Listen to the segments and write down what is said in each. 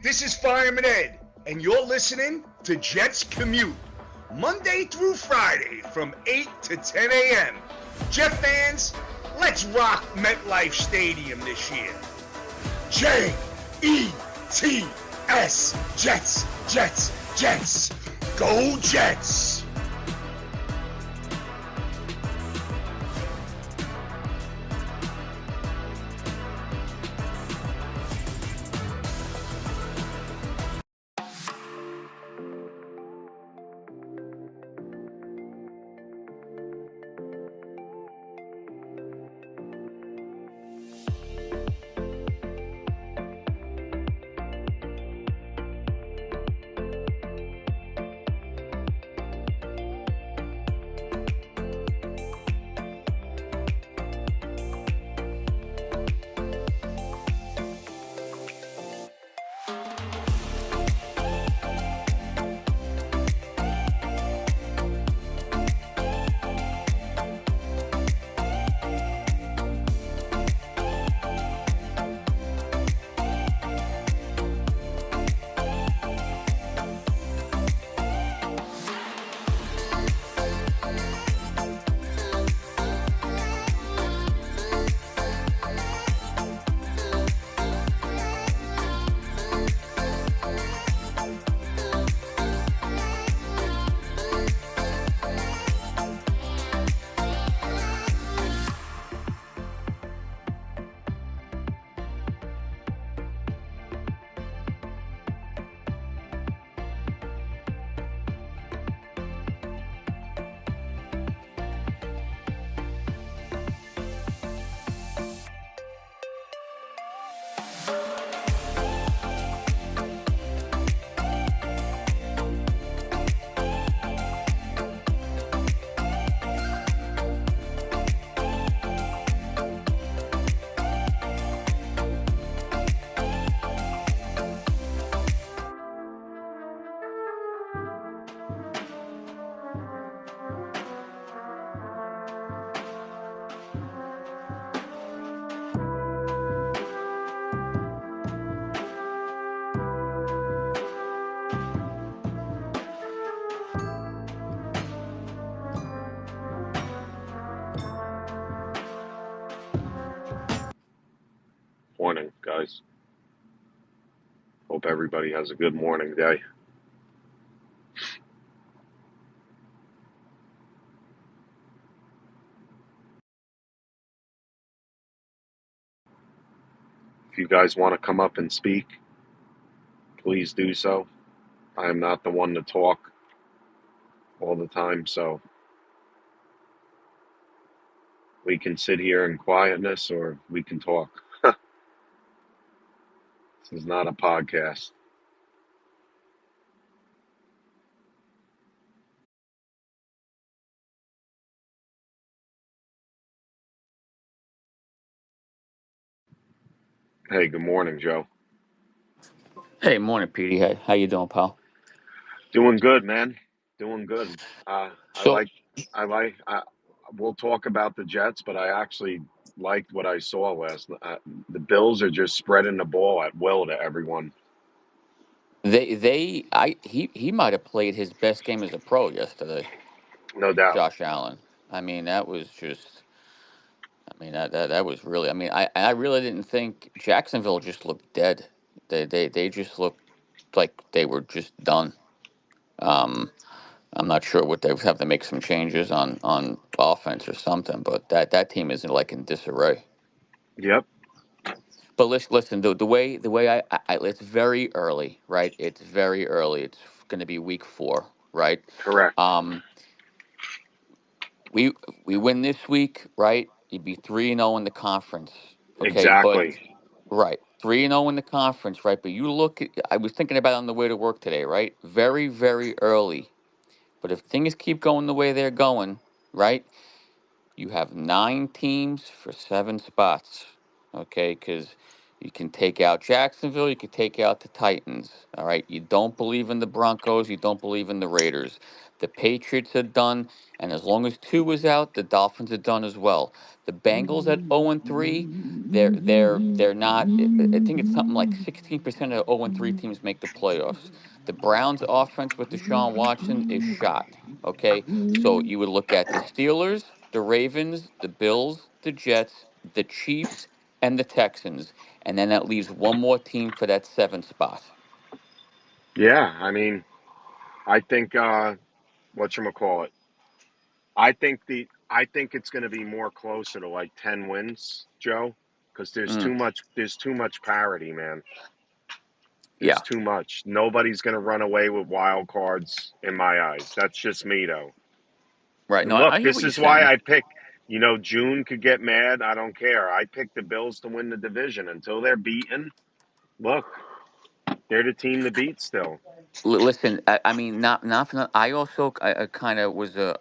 This is Fireman Ed, and you're listening to Jets Commute, Monday through Friday from 8 to 10 a.m. Jet fans, let's rock MetLife Stadium this year. J-E-T-S, Jets, Jets, Jets. Go Jets! Morning, guys. Hope everybody has a good morning day. If you guys want to come up and speak, please do so. I am not the one to talk all the time, so we can sit here in quietness or we can talk. This is not a podcast. Hey, good morning, Joe. Hey, morning, Petey. How you doing, pal? Doing good, man. Doing good. Uh, I So, like, I like, we'll talk about the Jets, but I actually liked what I saw last night. The Bills are just spreading the ball at will to everyone. he might have played his best game as a pro yesterday, No doubt. Josh Allen. I mean, that was just. I mean, that was really. I mean, I really didn't think Jacksonville just looked dead. They just looked like they were just done. Um, I'm not sure what they would have to make some changes on offense or something, but that team is like in disarray. Yep. But listen, the way it's very early, right? It's very early. It's going to be week 4, right? Correct. Um, we we win this week, right? You'd be 3-0 in the conference, okay? But Exactly. right, 3-0 in the conference, right? But you look at, I was thinking about it on the way to work today, right? Very very early. But if things keep going the way they're going, right? You have 9 teams for 7 spots, okay? Because You can take out Jacksonville. You can take out the Titans. All right. You don't believe in the Broncos. You don't believe in the Raiders. The Patriots are done, and as long as two is out, the Dolphins are done as well. The Bengals at 0-3, they're not. I think it's something like 16% of 0-3 teams make the playoffs. The Browns' offense with Deshaun Watson is shot. Okay, so you would look at the Steelers, the Ravens, the Bills, the Jets, the Chiefs, and the Texans, and then that leaves one more team for that seventh spot. Yeah, I mean, I think whatchamacallit. I think it's going to be more closer to like 10 wins, Joe, because Mm, there's too much parity, man. There's yeah, too much. Nobody's going to run away with wild cards in my eyes. That's just me though. right. And No, look, I hear this what you're is why saying. I pick, June could get mad. I don't care. I picked the Bills to win the division until they're beaten. Look, they're the team to beat still. Listen, I mean, not for I also I kind of was a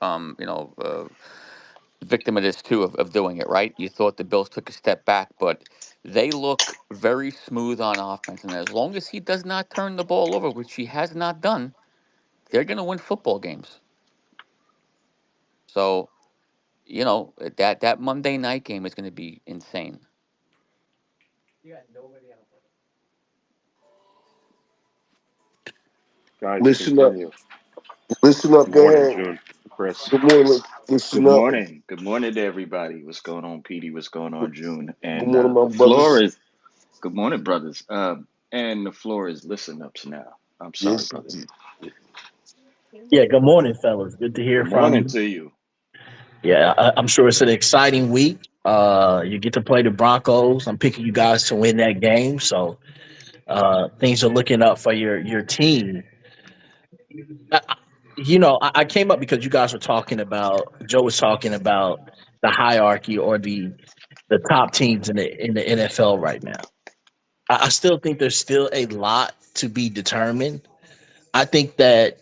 victim of this too of doing it right. You thought the Bills took a step back, but they look very smooth on offense, and as long as he does not turn the ball over, which he has not done, they're going to win football games. So that Monday night game is going to be insane. Guys, Listen up. continue. Listen up. Good Go morning, ahead. June. Chris. Good morning. Good Listen up. morning. Good morning to everybody. What's going on, Petey? What's going on, June? Good And morning, my the floor brothers. is good morning, brothers. And the floor is listen ups now. I'm sorry, Yes. brothers. Yeah, good morning, fellas. Good to hear Good from morning you. to you. Yeah, I'm sure it's an exciting week. You get to play the Broncos. I'm picking you guys to win that game, so things are looking up for your team. I came up because you guys were talking about Joe was talking about the hierarchy or the top teams in the NFL right now. I still think there's still a lot to be determined. I think that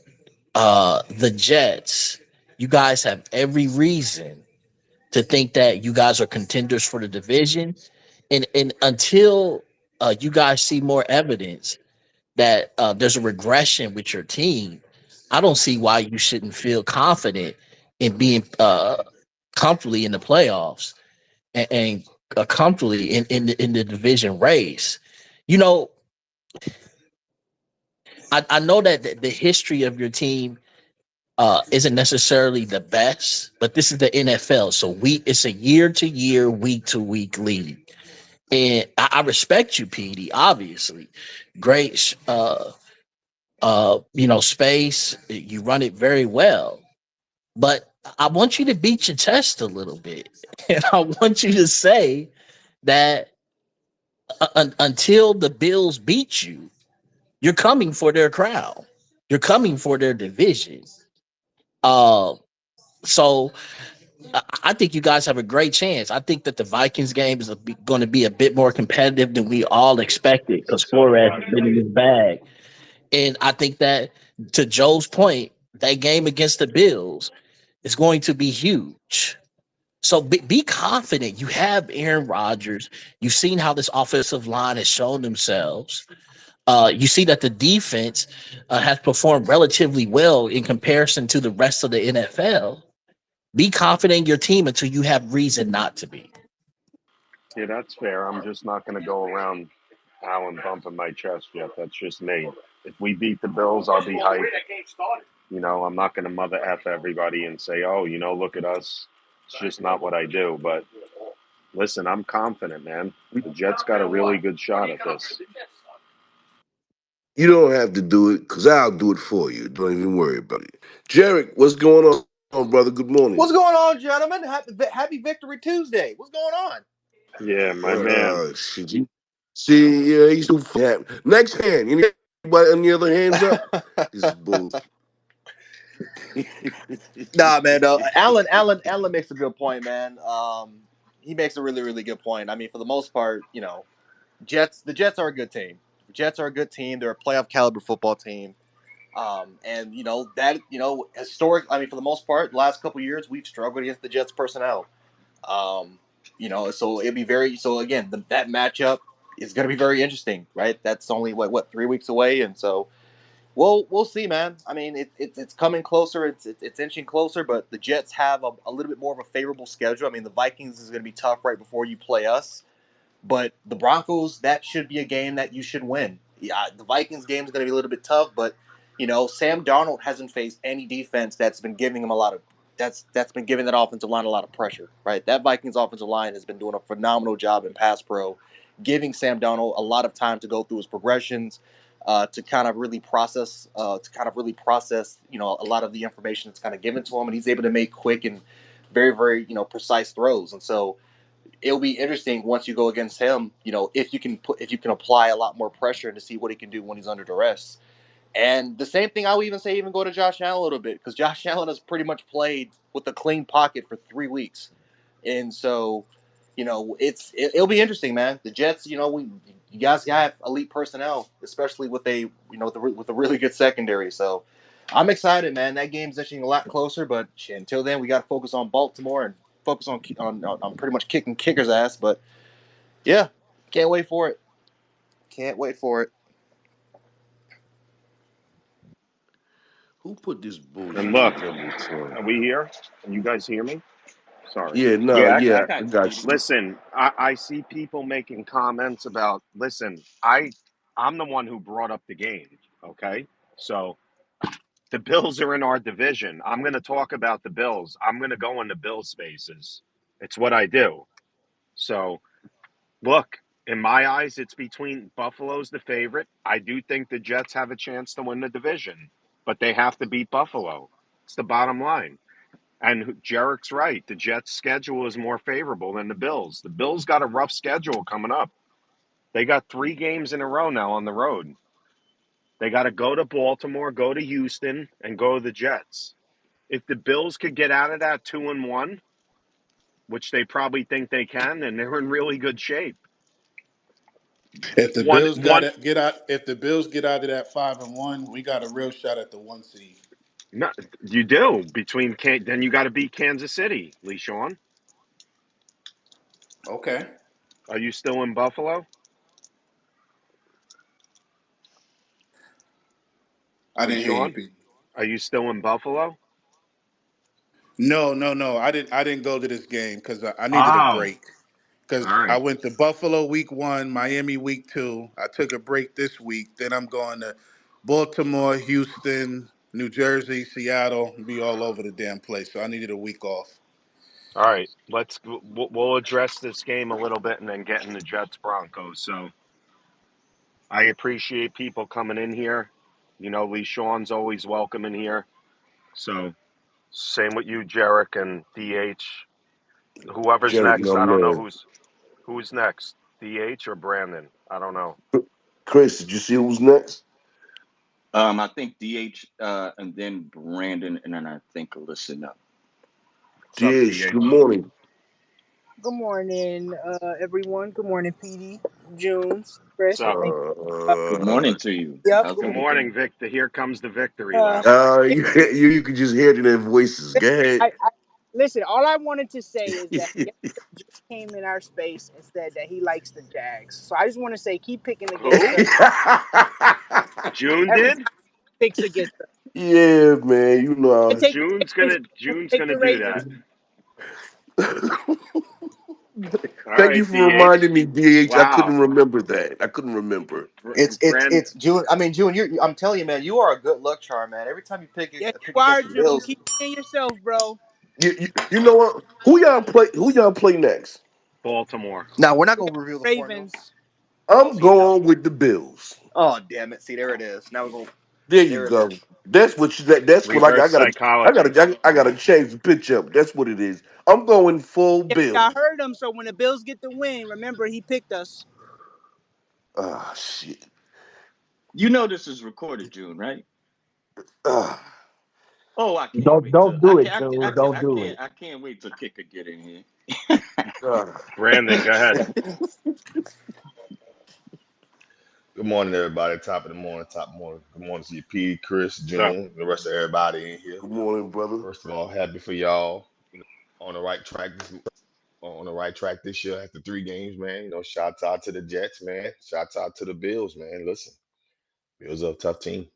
the Jets, you guys have every reason to think that you guys are contenders for the division, and until you guys see more evidence that there's a regression with your team, I don't see why you shouldn't feel confident in being comfortably in the playoffs and comfortably in the division race. You know, I know that the history of your team isn't necessarily the best, but this is the NFL, so it's a year to year, week to week league, and I respect you, PD. Obviously, great, space. You run it very well, but I want you to beat your chest a little bit, and I want you to say that until the Bills beat you, you're coming for their crown, you're coming for their division. Uh, so I think you guys have a great chance. I think that the Vikings game is going to be a bit more competitive than we all expected because Flores has been in his bag. And I think that, to Joe's point, that game against the Bills is going to be huge. So be confident. You have Aaron Rodgers. You've seen how this offensive line has shown themselves. You see that the defense has performed relatively well in comparison to the rest of the NFL. Be confident in your team until you have reason not to be. Yeah, that's fair. I'm just not going to go around Allen bumping my chest yet. That's just me. If we beat the Bills, I'll be hyped. I'm not going to mother F everybody and say, oh, look at us. It's just not what I do. But listen, I'm confident, man. The Jets got a really good shot at this. You don't have to do it because I'll do it for you. Don't even worry about it. Jarek, what's going on, brother? Good morning. What's going on, gentlemen? Happy Victory Tuesday. What's going on? Yeah, my man. Shit, you see, yeah, he's too fat. Next hand. Anybody? Any other hands up? This is bull. Nah, man. Alan makes a good point, man. He makes a really, really good point. I mean, for the most part, the Jets are a good team. The Jets are a good team. They're a playoff caliber football team. And historic. I mean, for the most part, the last couple of years, we've struggled against the Jets personnel. So it'd be very. So again, that matchup it's going to be very interesting, right? That's only what 3 weeks away, and so we'll see, man. I mean, it's coming closer. It's inching closer, but the Jets have a little bit more of a favorable schedule. I mean, the Vikings is going to be tough right before you play us. But the Broncos, that should be a game that you should win. Yeah, the Vikings game is going to be a little bit tough, but Sam Darnold hasn't faced any defense that's been giving him a lot of that's been giving that offensive line a lot of pressure, right? That Vikings offensive line has been doing a phenomenal job in pass pro, giving Sam Darnold a lot of time to go through his progressions, to kind of really process, a lot of the information that's kind of given to him, and he's able to make quick and very, very, precise throws, and so it'll be interesting once you go against him. If you can apply a lot more pressure to see what he can do when he's under duress. And the same thing I would even go to Josh Allen a little bit, because Josh Allen has pretty much played with a clean pocket for 3 weeks, and so it'll be interesting, man. The Jets, you guys have elite personnel, especially with with a really good secondary. So I'm excited, man. That game's inching a lot closer, but until then, we got to focus on Baltimore and focus on pretty much kicking Kicker's ass. But yeah, can't wait for it. Can't wait for it. Who put this And bullshit look, together, son? are we here? Can you guys hear me? Sorry. Yeah, no, Yeah, I yeah, I got you, got PD. you. Listen, I see people making comments about. Listen, I'm the one who brought up the game. Okay, so the Bills are in our division. I'm going to talk about the Bills. I'm going to go into Bill spaces. It's what I do. So look, in my eyes, it's between Buffalo's the favorite. I do think the Jets have a chance to win the division, but they have to beat Buffalo. It's the bottom line. And Jarek's right. The Jets' schedule is more favorable than the Bills. The Bills got a rough schedule coming up. They got 3 games in a row now on the road. They got to go to Baltimore, go to Houston, and go to the Jets. If the Bills could get out of that 2-1, which they probably think they can, then they're in really good shape. If the One, Bills got one. to get out, if the Bills get out of that 5-1, we got a real shot at the 1 seed. No, you do between. Then you got to beat Kansas City, Lee Sean. Okay, Are you still in Buffalo, I Lee didn't hear you, Sean? Pete. Are you still in Buffalo? No, no, no. I didn't go to this game because I needed a Oh, break. Because all I right. went to Buffalo week 1, Miami week 2. I took a break this week. Then I'm going to Baltimore, Houston, New Jersey, Seattle, and be all over the damn place. So I needed a week off. All right, we'll address this game a little bit and then get into Jets Broncos. So I appreciate people coming in here. Lee Sean's always welcome in here. So same with you, Jarek and DH. Whoever's Jerry, next, my I don't know man. who's next, DH or Brandon. I don't know. Chris, did you see who's next? I think DH, and then Brandon, and then I think listen up. What's up, DH, good DH? morning. Good morning, everyone. Good morning, PD, June, What's Chris. up? Thank Good you. morning Uh, to you. Yep. How's Good Good morning. everything? morning, Victor. Here comes the victory Uh, lap. yeah, you can just hear it in their voices. Go ahead. I listen. All I wanted to say is that yesterday Jim came in our space and said that he likes the Jags. So I just want to say, keep picking against Who? us. June Every time did? he picks against us, Yeah, man, you I know. take the Ravens. June's Take gonna the do Ravens. that. All Thank you right, for DH. reminding me, DH. I Wow. couldn't remember that. I couldn't remember. Brand It's June. I mean, June. I'm telling you, man, you are a good luck charm, man. Every time you Yes, pick you are, against the June. Bills, Keep being yourself, bro. You know what? Who y'all play? Who y'all play next? Baltimore. now we're not We gonna got reveal the formula. Ravens. I'm See, going with the Bills. oh damn it! See, there it is. Now we're going. There you There it is. go. That's what you. That's what I Reverse got. I psychology. gotta. I gotta change the pitch up. That's what it is. I'm going full Yeah, y'all Bills. heard him. So when the Bills get the win, remember he picked us. Ah, shit. You know this is recorded, June, right? Ah. Oh, I can't Don't wait till don't do it, Joe. Don't do it. I can't wait till Kicker get in here. Ah. Brandon, go ahead. Good morning, everybody. Top of the morning, Good morning to you, P, Chris, So June, the rest of everybody in here. Good morning, brother. First of all, happy for y'all. On the right track on the right track this year after 3 games, man. Shouts out to the Jets, man. Shouts out to the Bills, man. Listen, Bills are a tough team.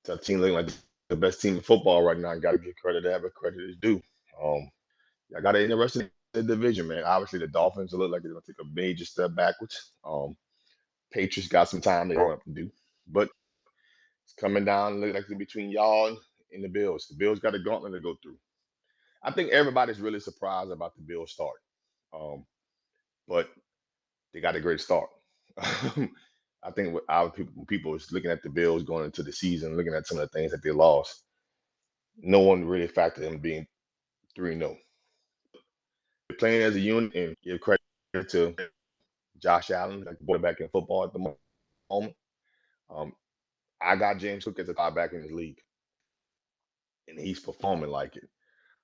Tough team looking like the best team in football right now. Got to give credit there, but credit is due. I got an interesting division, man. Obviously, the Dolphins look like they're going to take a major step backwards. Patriots got some time they want to do, but it's coming down. Look like it's between y'all and the Bills. The Bills got a gauntlet to go through. I think everybody's really surprised about the Bills start, but they got a great start. I think what our people is looking at the Bills going into the season, looking at some of the things that they lost. No one really factored them being 3-0. They're playing as a unit and give credit to Josh Allen, like the quarterback in football at the moment. I got James Cook as a top back in the league, and he's performing like it.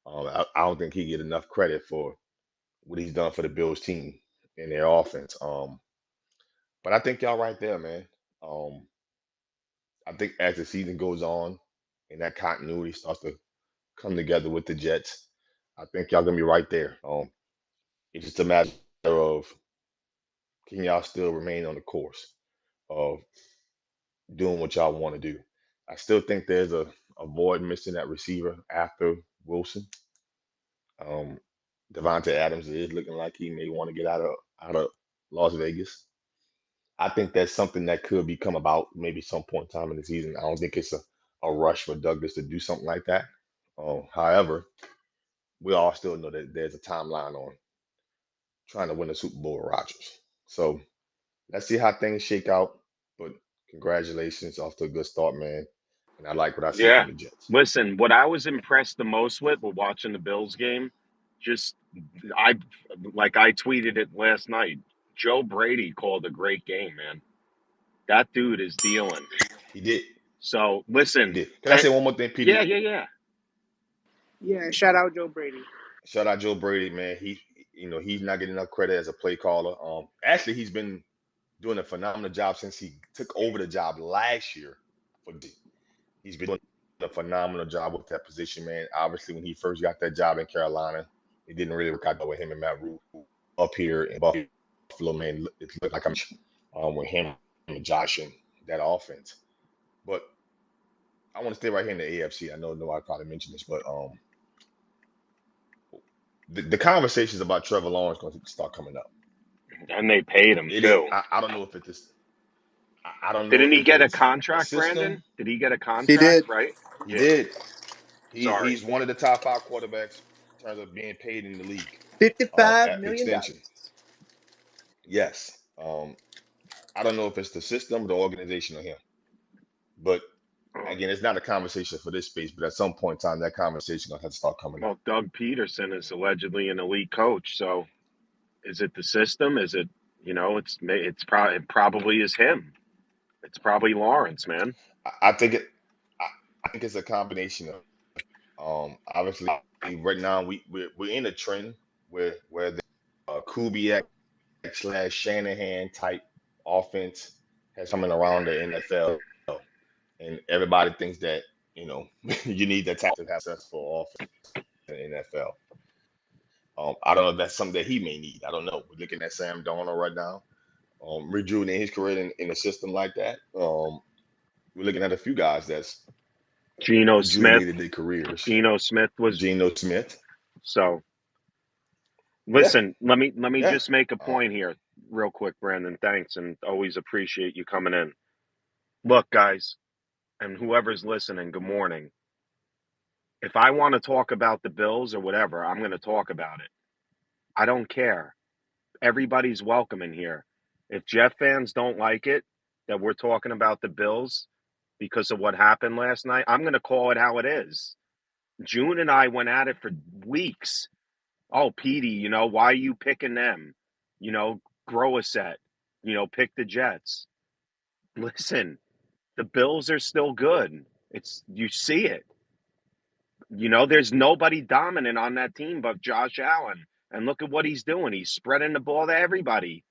I don't think he get enough credit for what he's done for the Bills team and their offense. But I think y'all right there, man. I think as the season goes on and that continuity starts to come together with the Jets, I think y'all gonna be right there. It's just a matter of can y'all still remain on the course of doing what y'all want to do. I still think there's a void missing at receiver after Wilson. Um, Devontae Adams is looking like he may want to get out of Las Vegas. I think that's something that could become about maybe some point in time in the season. I don't think it's a rush for Douglas to do something like that. However, we all still know that there's a timeline on trying to win a Super Bowl with Rodgers. So let's see how things shake out. But congratulations, off to a good start, man. And I like what I see Yeah. from the Jets. Listen, what I was impressed the most with while watching the Bills game, just I I tweeted it last night. Joe Brady called a great game, man. That dude is dealing. He did. So He listen, did. Can I say one more thing, yeah, PD? yeah, yeah. Yeah, shout out Joe Brady. Shout out Joe Brady, man. He's not getting enough credit as a play caller. Actually, he's been doing a phenomenal job since he took over the job last year. He's been doing a phenomenal job with that position, man. Obviously, when he first got that job in Carolina, it didn't really work out with him and Matt Rule up here in Buffalo, man. It looked like with him and Josh and that offense. But I want to stay right here in the AFC. I know nobody probably mentioned this, but the conversations about Trevor Lawrence going to start coming up. And they paid him It ain't. too. I don't know if it's. I don't know Didn't he if get a it's the contract, system. Brandon? Did he get a He contract, did. right? He Yeah. did. Sorry. He's one of the top 5 quarterbacks in terms of being paid in the league. $55 At million. extension, yes. I don't know if it's the system, the organization, or him. But again, it's not a conversation for this space. But at some point in time, that conversation gonna have to start coming up. Well, Doug Peterson is allegedly an elite coach. So is it the system? Is it it probably is him. It's probably Lawrence, man. I think it. I think it's a combination of. Obviously, right now we're in a trend where the Kubiak / Shanahan type offense has coming around the NFL, and everybody thinks that you need that type of successful offense in the NFL. I don't know if that's something that he may need. I don't know. We're looking at Sam Darnold right now, rejuvenating his career in a system like that. We're looking at a few guys that's Geno Smith. rejuvenated their careers. Geno Smith was Geno Smith. so. Yeah, Listen, let me yeah. just make a point here, real quick, Brandon. Thanks, and always appreciate you coming in. Look, guys, and whoever's listening, good morning. If I want to talk about the Bills or whatever, I'm going to talk about it. I don't care. Everybody's welcome in here. If Jeff fans don't like it that we're talking about the Bills because of what happened last night, I'm going to call it how it is. June and I went at it for weeks. Oh, Petey, why are you picking them? Grow a set. Pick the Jets. Listen, the Bills are still good. You see it. There's nobody dominant on that team but Josh Allen. And look at what he's doing. He's spreading the ball to everybody.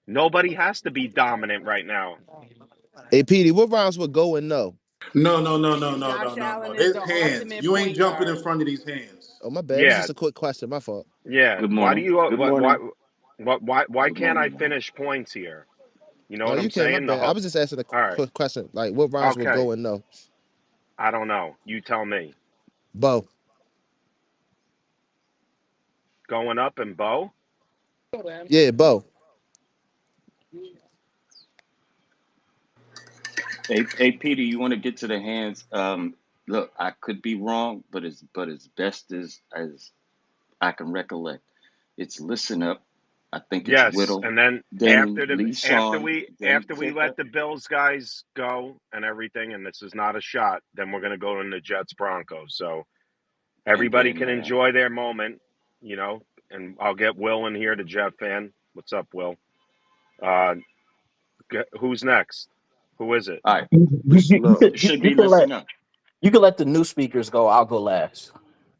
Nobody has to be dominant right now. Hey, Petey, what rhymes with go and no? No. Josh Allen is His the hands. ultimate You ain't point jumping in guard. front of these hands. Oh, my bad. It was Yeah, just a quick question. My fault. yeah. Good Why do morning. you? Good Why? morning. Why Good can't I morning, man. finish points here? You know No, what you I'm can. My saying? bad. I was just asking a All right. quick question. Like, what rhymes with Okay. go and no? I don't know. You tell me. Bo. Going up and bow? Yeah, Bo. Hey, Peter, you want to get to the hands? Look, I could be wrong, but as best as I can recollect, it's listen up. I think it's Yes. Whittle, And then then Lee Sean, then after we let Kicker, the Bills guys go and everything, and this is not a shot, then we're gonna go in the Jets Broncos. So and everybody then can enjoy their moment, you know. And I'll get Will in here, the Jet fan. What's up, Will? Uh, who's next? Who is it? all right. Listen up. It should You be can let listen up. the new speakers go. I'll go last.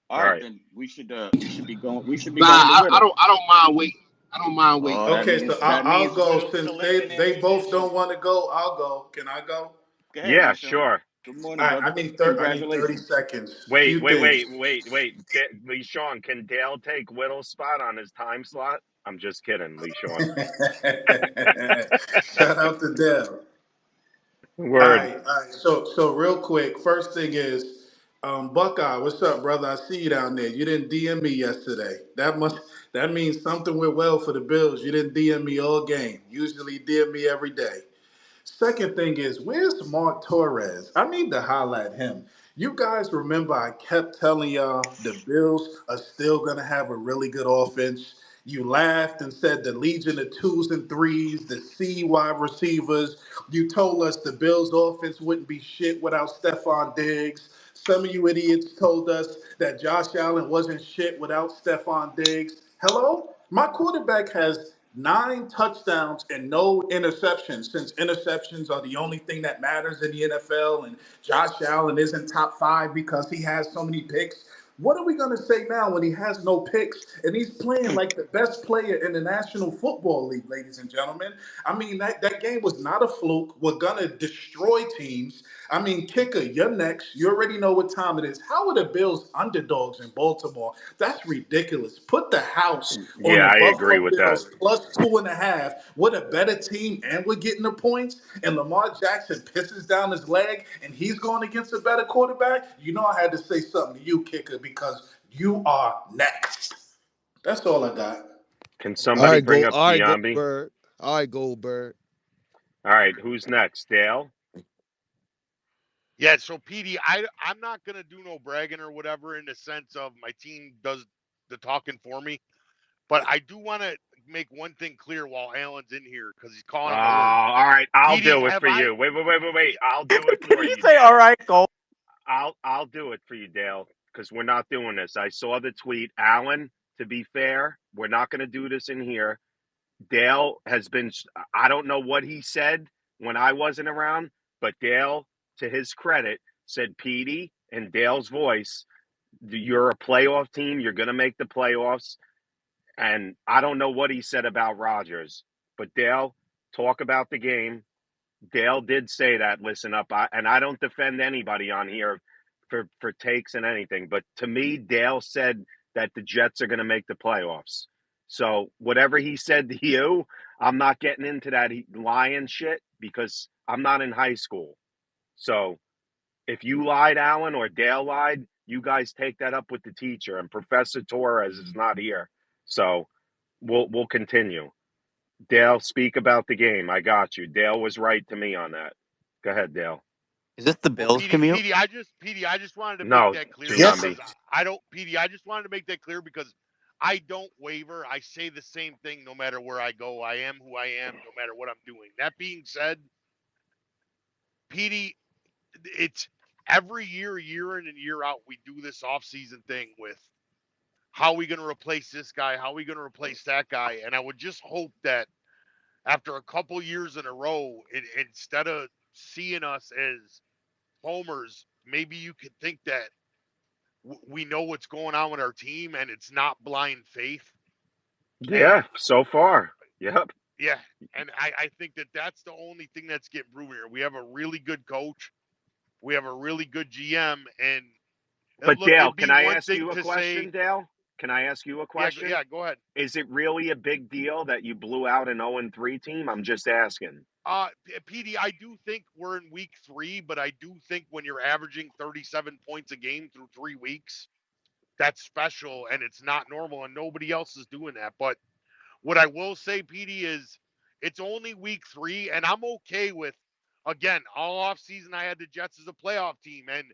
All All right, right. then we should be Nah, going to I Whittle. don't mind waiting. I don't mind waiting. Oh, that Okay, so means I'll, that I'll means go Whittle's since the listening they both edition. don't want to go. I'll go. Can I go? Go ahead, Yeah, Lee Sean. sure. Good morning, All right. brother. I need 30 Congratulations. seconds. Wait, Few wait, things. wait, wait, wait. Lee Sean, can Dale take Whittle's spot on his time slot? I'm just kidding, Lee Sean. Shout out to Dell. Word. All right. So real quick, first thing is, Buckeye, what's up, brother? I see you down there. You didn't DM me yesterday. That means something went well for the Bills. You didn't DM me all game. Usually DM me every day. Second thing is, where's Mark Torres? I need to highlight him. You guys remember I kept telling y'all the Bills are still going to have a really good offense. You laughed and said the Legion of twos and threes, the C wide receivers. You told us the Bills' offense wouldn't be shit without Stephon Diggs. Some of you idiots told us that Josh Allen wasn't shit without Stephon Diggs. Hello? My quarterback has 9 touchdowns and no interceptions, since interceptions are the only thing that matters in the NFL, and Josh Allen isn't top 5 because he has so many picks. What are we going to say now when he has no picks and he's playing like the best player in the National Football League, ladies and gentlemen? I mean, that game was not a fluke. We're going to destroy teams. I mean, kicker, you're next. You already know what time it is. How are the Bills underdogs in Baltimore? That's ridiculous. Put the house on Yeah, the I agree Buffalo with that. Bills plus 2.5. What a better team, and we're getting the points. And Lamar Jackson pisses down his leg, and he's going against a better quarterback. You know, I had to say something to you, kicker, because you are next. That's all I got. Can All somebody right, bring go. up All right, Giambi? Goldberg. All right, Goldberg. All right, who's next? Dale? Yeah, so PD, I'm not gonna do no bragging or whatever in the sense of my team does the talking for me, but I do want to make one thing clear while Alan's in here because he's Oh, calling him a word. all right. I'll PD, do it have for I? you. Wait. I'll do it for You you, say all Dale. right, go. I'll do it for you, Dale, because we're not doing this. I saw the tweet. Alan, to be fair, we're not going to do this in here. Dale has been, I don't know what he said when I wasn't around, but Dale, to his credit, said, Petey, in Dale's voice, you're a playoff team. You're going to make the playoffs. And I don't know what he said about Rodgers, but Dale, talk about the game. Dale did say that. Listen up, and I don't defend anybody on here for takes and anything, but to me, Dale said that the Jets are going to make the playoffs. So whatever he said to you, I'm not getting into that lying shit because I'm not in high school. So if you lied, Alan, or Dale lied, you guys take that up with the teacher. And Professor Torres is not here, so we'll continue. Dale, speak about the game. I got you. Dale was right to me on that. Go ahead, Dale. Is this the Well, Bills commute? PD, I just wanted to make No, that clear Yes. because Giambi. I don't, PD, I just wanted to make that clear because I don't waver. I say the same thing no matter where I go. I am who I am no matter what I'm doing. That being said, PD, it's every year in and year out, we do this offseason thing with how are we going to replace this guy? How are we going to replace that guy? And I would just hope that after a couple years in a row, instead of seeing us as homers, maybe you could think that we know what's going on with our team and it's not blind faith. And Yeah, so far. Yep. yeah, and I think that that's the only thing that's getting proven here. We have a really good coach. We have a really good GM, and But look, Dale, it'd be can I one ask thing you a to say, question, Dale? Can I ask you a yeah, question? yeah, go ahead. Is it really a big deal that you blew out an 0-3 team? I'm just asking. PD, I do think we're in week 3, but I do think when you're averaging 37 points a game through 3 weeks, that's special and it's not normal and nobody else is doing that. But what I will say, PD, is it's only week 3 and I'm okay with, again, all off season I had the Jets as a playoff team and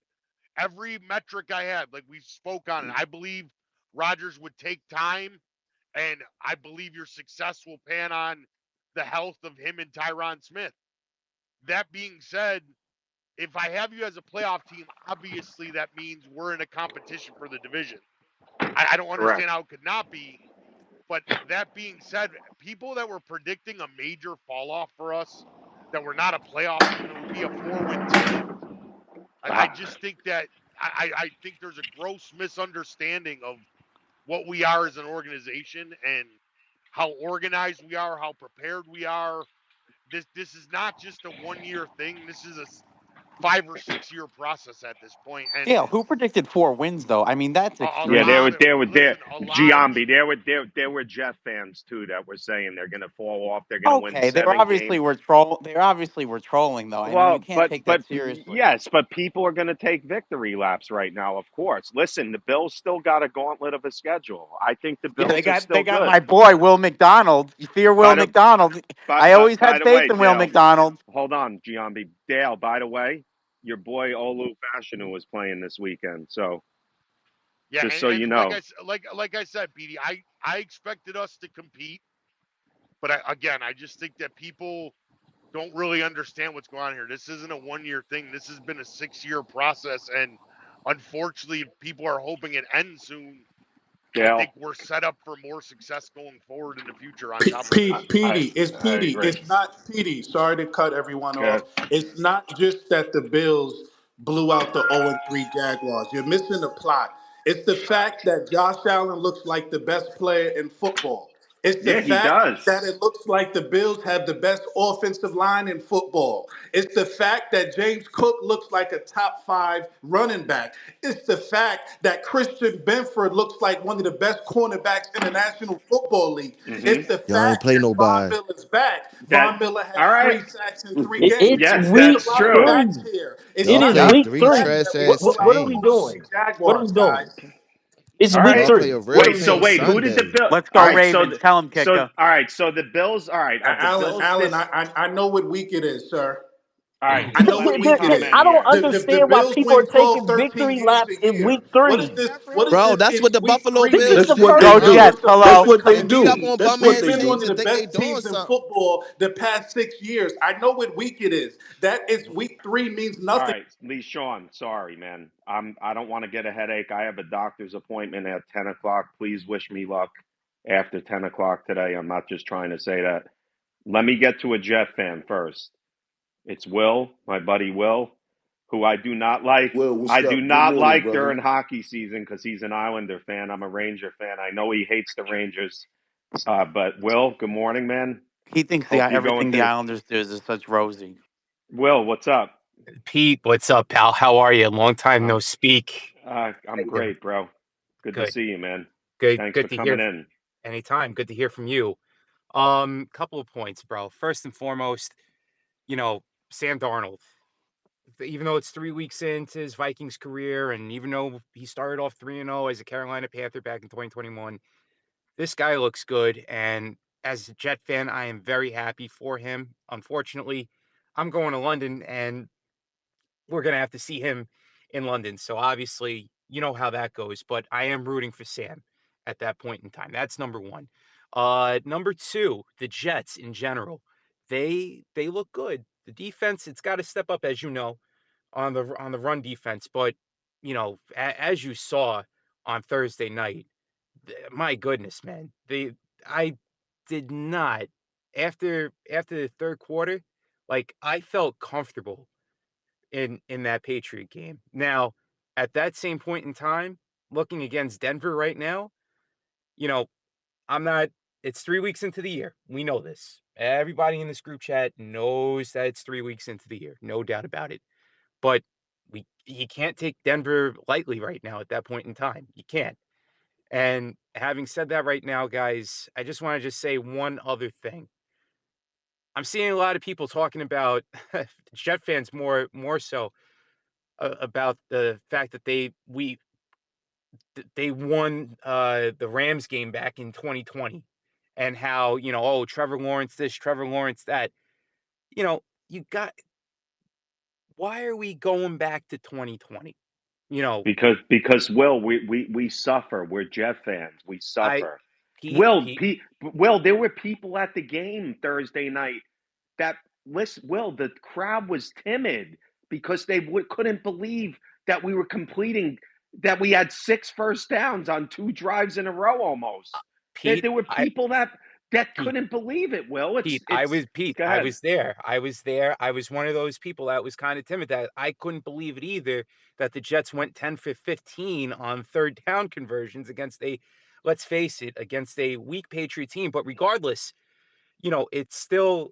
every metric I had, like we spoke on it, I believe Rodgers would take time and I believe your success will pan on the health of him and Tyron Smith. That being said, if I have you as a playoff team, obviously that means we're in a competition for the division. I don't Correct. understand how it could not be. But that being said, people that were predicting a major fall off for us, that we're not a playoff team and it would be a 4-win team, I Ah, just think that I think there's a gross misunderstanding of what we are as an organization and how organized we are, how prepared we are. This is not just a 1 year thing. This is a 5 or 6 year process at this point. And Dale, who predicted 4 wins though? I mean, that's a yeah, extreme. lot of there. listen, a lot of Giambi, people. there were Jeff fans too that were saying they're going to fall off. They're going to win Okay, they were 7 games. obviously were troll. They obviously were trolling though. I mean, you Well, can't take but that seriously. yes, but people are going to take victory laps right now. Of course. Listen, the Bills still got a gauntlet of a schedule. I think the Yeah, they Bills are got still they got good. my boy Will McDonald. You fear Will By the McDonald? I always by had the faith way, in Will Dale, McDonald. hold on, Giambi. Dale, by the way, your boy Olu Fashanu is playing this weekend. So Yeah, just so you and like know. I said, BD, I expected us to compete, but again, I just think that people don't really understand what's going on here. This isn't a 1 year thing. This has been a 6 year process, and unfortunately, if people are hoping it ends soon. I Dale, think we're set up for more success going forward in the future. On top of this, I agree. It's not Petey. Sorry to cut everyone off. Good. It's not just that the Bills blew out the 0-3 Jaguars. You're missing the plot. It's the fact that Josh Allen looks like the best player in football. It's the Yeah, he fact does. that it looks like the Bills have the best offensive line in football. It's the fact that James Cook looks like a top 5 running back. It's the fact that Christian Benford looks like one of the best cornerbacks in the National Football League. Hmm. It's the Y'all ain't fact play that Von nobody. Miller's back. That Von Miller has all right. 3 sacks in 3 games. It's Yes, It's week a that's lot of true. 3. facts here. It's It Y'all is not played week just the three 3. fact trash that we ass blew What out are the we teams. 0-3 doing? What are we Jaguars, doing? guys. It's All week right. Y'all play 3. a What are Wait, Ravens we so game doing? wait, who did the Sunday. bill? Let's All go right, Ravens. Tell him, so Kicko. all right, so the Bills, all right, the Alan, Bills Alan, this I know what week it is, sir. all right, I so know let what me week it comment I is. don't here. The understand why Bills people are win 12, taking 13 victory games laps a in year. week What is 3. this? What is Bro, this that's in what the week Buffalo three This is Bills mean? the That's do, what first. they Let's bro. go Jets. into That's Hello. let's what go they They into beat up do. teams. on That's bum what We've ass they been teams one do. of and the think they best doing teams in something. football the past 6 years. I know what week it is. That is week 3 means All nothing. right, Lee Sean, sorry, man. I don't want to get a headache. I have a doctor's appointment at 10 o'clock. Please wish me luck after 10 o'clock today. I'm not just trying to say that. Let me get to a Jet fan first. It's Will, my buddy Will, who I do not like. Well, what's I do up? Good not morning, like brother. during hockey season because he's an Islander fan. I'm a Ranger fan. I know he hates the Rangers. But Will, good morning, man. He thinks Hope you're going everything the to Islanders do is such rosy. Will. What's up? Pete, what's up, pal? How are you? Long time no Um, speak. How I'm you doing? great, bro. Good to Good, see you, man. good, Thanks good for to hear. coming in. Anytime. Good to hear from you. Couple of points, bro. First and foremost, you know, Sam Darnold. Even though it's 3 weeks into his Vikings career, and even though he started off 3-0 as a Carolina Panther back in 2021, this guy looks good. And as a Jet fan, I am very happy for him. Unfortunately, I'm going to London, and we're going to have to see him in London. So obviously, you know how that goes, but I am rooting for Sam at that point in time. That's number one. Number two, the Jets in general. They look good. The defense, it's got to step up, as you know, on the run defense. But as you saw on Thursday night, my goodness, man, I did not after the third quarter, like I felt comfortable in that Patriot game. Now, at that same point in time, looking against Denver right now, you know, I'm not it's 3 weeks into the year. We know this. Everybody in this group chat knows that it's 3 weeks into the year. No doubt about it. But you can't take Denver lightly right now at that point in time. You can't. And having said that right now, guys, I just want to just say one other thing. I'm seeing a lot of people talking about Jet fans more so about the fact that they won the Rams game back in 2020 and how, oh, Trevor Lawrence this, Trevor Lawrence that. You know, you got why are we going back to 2020? You know, Because Will, we suffer. We're Jet fans. We I suffer. Pete, Will, Pete, Will, there were people at the game Thursday night that listen. Will, the crowd was timid because they couldn't believe that we were completing that we had 6 first downs on 2 drives in a row almost. Pete, There were people that Pete, couldn't believe it. Will, it's Pete, go I ahead. was there. I was there. I was one of those people that was kind of timid that I couldn't believe it either that the Jets went 10 for 15 on third down conversions against let's face it, against a weak Patriot team. But regardless, it's still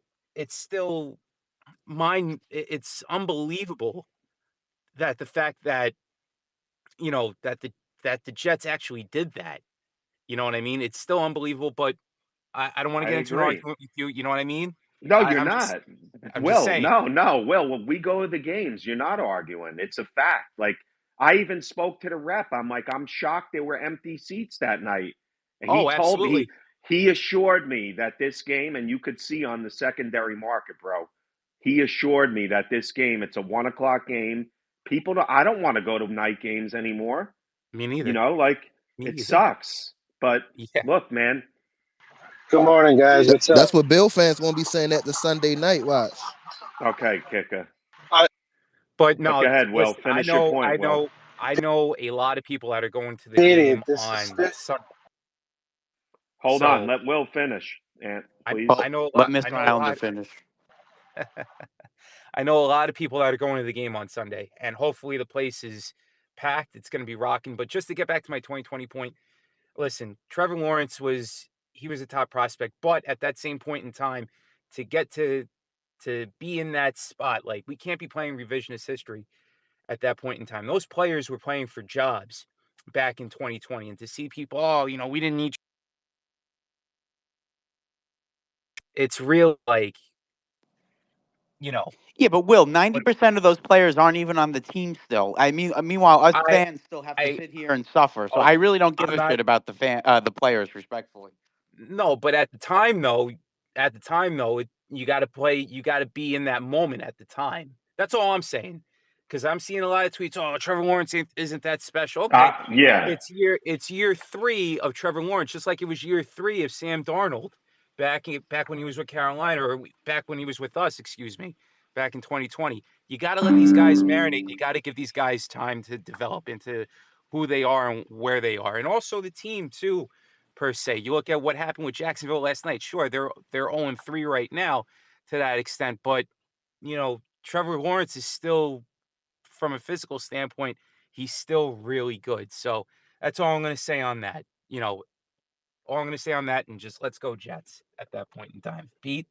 it's unbelievable that the fact that that the Jets actually did that. You know what I mean? It's still unbelievable, but I don't want to I get into an agree. argument with you. You know what I mean? No, I, you're I'm just not. I'm just Will, saying. no, no. Will, when we go to the games, you're not arguing. It's a fact. Like, I even spoke to the rep. I'm like, I'm shocked there were empty seats that night. And he Oh, told me, absolutely. he assured me that this game, and you could see on the secondary market, bro, he assured me that this game, it's a 1 o'clock game. I don't want to go to night games anymore. Me neither. Like, Me it either. sucks. But Yeah. look, man, Good morning, guys. What's up? That's what Bill fans won't be saying at the Sunday night watch. okay, kicker. I, But But no, go ahead, Will. listen, Finish your point, Will. I know a lot of people that are going to the Petey, game this is on this. Sunday. Hold on. So Let Will finish, Ant, I please. Oh, I know a let lot I Mr. know a Islander lot finish. I know a lot of people that are going to the game on Sunday, and hopefully the place is packed. It's going to be rocking. But just to get back to my 2020 point, listen, Trevor Lawrence was a top prospect, but at that same point in time, to get to be in that spot, like we can't be playing revisionist history at that point in time. Those players were playing for jobs back in 2020, and to see people, oh, we didn't need. It's real, like you know. Yeah, but Will, But 90% of those players aren't even on the team still. I mean, meanwhile, us I, fans still have to I, sit here and suffer. So oh, I really don't give I'm a not. shit about the players, respectfully. No, but you got to play. You got to be in that moment at the time. That's all I'm saying. Because I'm seeing a lot of tweets. Oh, Trevor Lawrence isn't that special. Okay, Yeah. it's year 3 of Trevor Lawrence, just like it was year 3 of Sam Darnold back when he was with Carolina, or back when he was with us. Excuse me, back in 2020. You got to let these guys marinate. You got to give these guys time to develop into who they are and where they are, and also the team too per se. You look at what happened with Jacksonville last night. Sure, they're 0-3 right now to that extent, but Trevor Lawrence is still, from a physical standpoint, he's still really good. So that's all I'm going to say on that. All I'm going to say on that, and just let's go Jets at that point in time. Pete,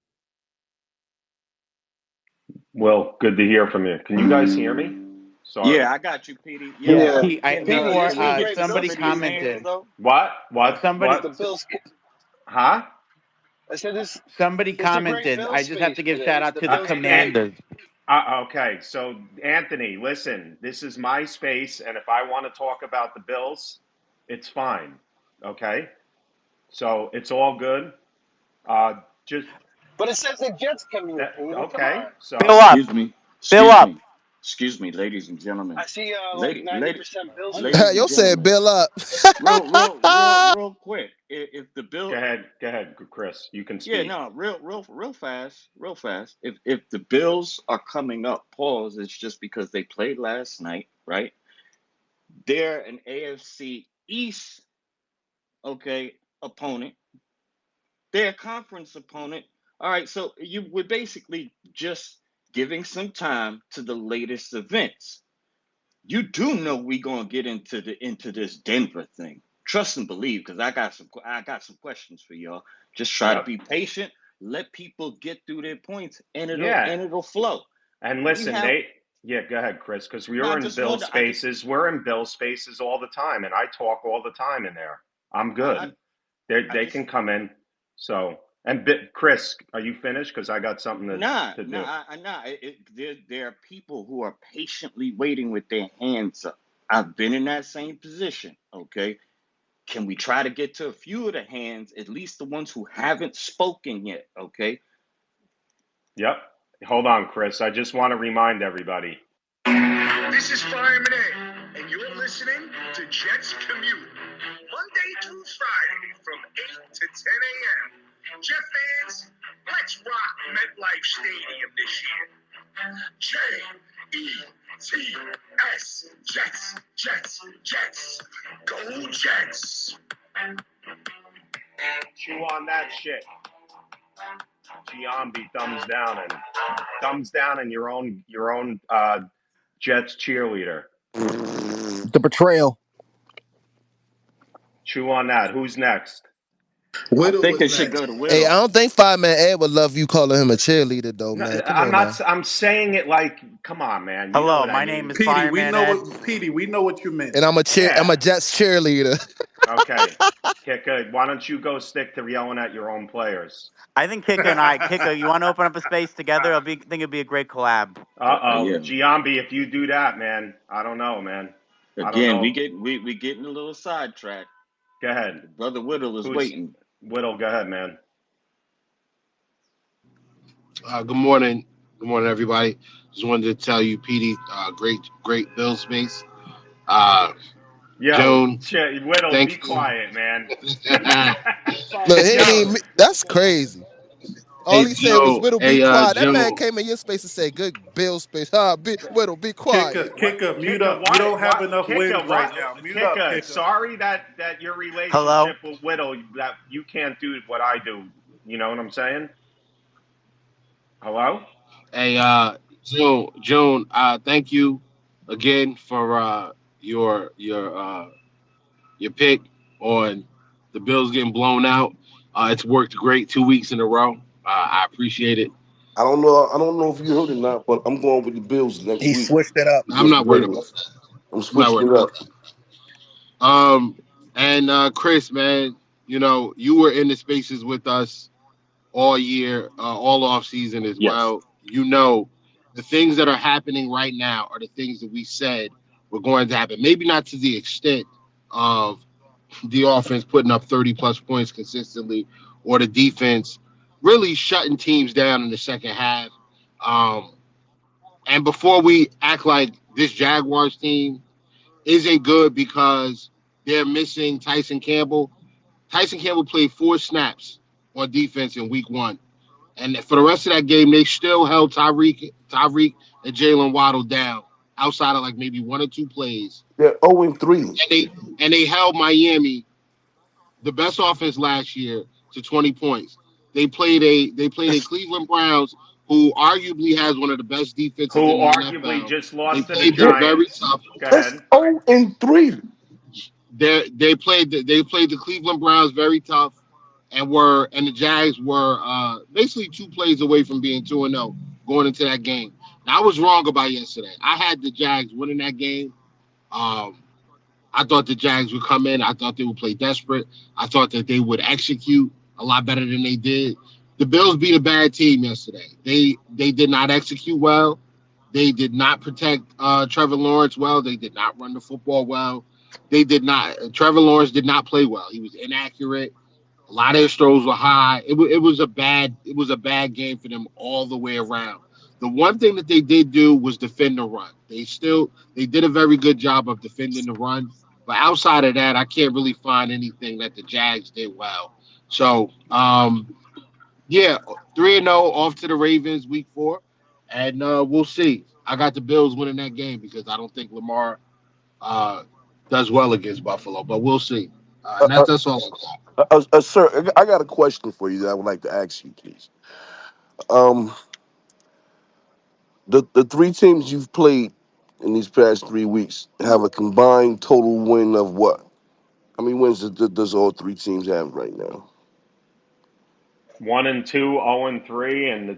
Will, good to hear from you. Can you guys hear me? Sorry. Yeah, I got you, Petey. Yeah, Yeah, Petey, can if we the get great to Bills Somebody some of these keep, names commented. though? What? if, if Somebody the Bills, Huh? I said this. somebody It's a great commented. I Bills just have space to give today. shout It's out the to the Bills And, Mafia. Commanders. okay, so Anthony, listen, this is my space, and if I want to talk about the Bills, it's fine. Okay? So it's all good. Just But it says the Jets commute, that, Petey. Come okay. on. Bill So, up. Excuse me. Bill Excuse up. me. Excuse me, ladies and gentlemen. I see like Lady, lady, 90% Bills fans. ladies and Yo said gentlemen. Bill up. Real quick. If the go bill, ahead. Go ahead, Chris. You can yeah, speak. no, real fast, real fast. If the Bills are coming up, pause. It's just because they played last night, right? They're an AFC East, okay, opponent. They're a conference opponent. All right, so you were basically just giving some time to the latest events. You do know we gonna get into this Denver thing. Trust and believe, because I got some questions for y'all. Just try to Yep. be patient. Let people get through their points, and it'll Yeah. and it'll flow. And We listen, have Yeah, go ahead, Chris, because we No, are I in just Bill wonder. I just spaces. We're in Bill spaces all the time, and I talk all the time in there. I'm no. good. I They just can come in. So, and Chris, are you finished? Because I got something nah, to nah, do. nah. There are people who are patiently waiting with their hands up. I've been in that same position. Okay, can we try to get to a few of the hands, at least the ones who haven't spoken yet? Okay. Yep. Hold on, Chris. I just want to remind everybody. This is Fireman A, and you're listening to Jets Commute, Monday through Friday from 8 to 10 a.m. Jet fans, let's rock MetLife Stadium this year. J-E-T-S, Jets, Jets, Jets. Go Jets. Chew on that shit. Giambi thumbs down, and your own Jets cheerleader. The betrayal. Chew on that. Who's next? I Whittle think was it should next. go to Hey, I Whittle. don't think Fireman Ed would love you calling him a cheerleader though, No, man. Come I'm on now. not. I'm saying it like, come on, man. You know Hello, what I my name mean. is Petey, we Fireman know Ed. what Petey, we know what you meant. And I'm Yeah. a Jets cheerleader. Okay. Kicker, why don't you go stick to yelling at your own players? I think Kika, you want to open up a space together? Think it'd be a great collab. Uh-oh. Yeah. Giambi, if you do that, man, I don't know, man. I don't Again, know. we getting a little sidetracked. Go ahead. Brother Whittle is Who's waiting. Whittle? Go ahead, man. Good morning. Good morning, everybody. Just wanted to tell you, Petey, great Bill space. Uh, Yo, Joan, Whittle, be thank you. quiet, man. Look, he ain't Yo, even, that's crazy. All Hey, he said was Joe. Whittle, be Hey, quiet. That man Joe. came in your space and said, good Bill space. Whittle, be Kicker, quiet. what? kicker, mute Kicker, up. You what? don't have What? enough Kicker, wind right what? now. Mute up, Kicker, kicker. sorry that your Hello. relationship with Whittle, that you can't do what I do. You know what I'm saying? Hello? Hey, Joan. Thank you again for your pick on the Bills getting blown out. It's worked great 2 weeks in a row. I appreciate it. I don't know. I don't know if you heard or not, but I'm going with the Bills next He week switched it up. I'm against the not worried about Ravens. that. I'm I'm not worried switching it about up. that. And Chris, man, you were in the spaces with us all year, all off season as Yes. well. The things that are happening right now are the things that we said were going to happen. Maybe not to the extent of the offense putting up 30 plus points consistently, or the defense really shutting teams down in the second half. Um, and before we act like this Jaguars team isn't good because they're missing Tyson Campbell. Tyson Campbell played 4 snaps on defense in week 1. And for the rest of that game, they still held Tyreek and Jalen Waddle down outside of like maybe 1 or 2 plays. They're 0-3. And they held Miami, the best offense last year, to 20 points. They played a Cleveland Browns who arguably has one of the best Who defenses in the arguably NFL. just They lost to the played them very Giants. tough. Go That's ahead. 0-3. They played the Cleveland Browns very tough, and the Jags were basically 2 plays away from being 2-0 going into that game. Now, I was wrong about yesterday. I had the Jags winning that game. Um, I thought the Jags would come in. I thought they would play desperate. I thought that they would execute a lot better than they did. The Bills beat a bad team yesterday. They did not execute well. They did not protect Trevor Lawrence well. They did not run the football well. They did not. Trevor Lawrence did not play well. He was inaccurate. A lot of his throws were high. It was a bad game for them all the way around. The one thing that they did do was defend the run. They did a very good job of defending the run. But outside of that, I can't really find anything that the Jags did well. So, yeah, 3-0 off to the Ravens week 4. And we'll see. I got the Bills winning that game because I don't think Lamar uh, does well against Buffalo, but we'll see. Uh, And uh, that's all I got. sir, I got a question for you that I would like to ask you, please. Um, the 3 teams you've played in these past 3 weeks have a combined total win of what? How many wins does all 3 teams have right now? 1-2, 0-3, and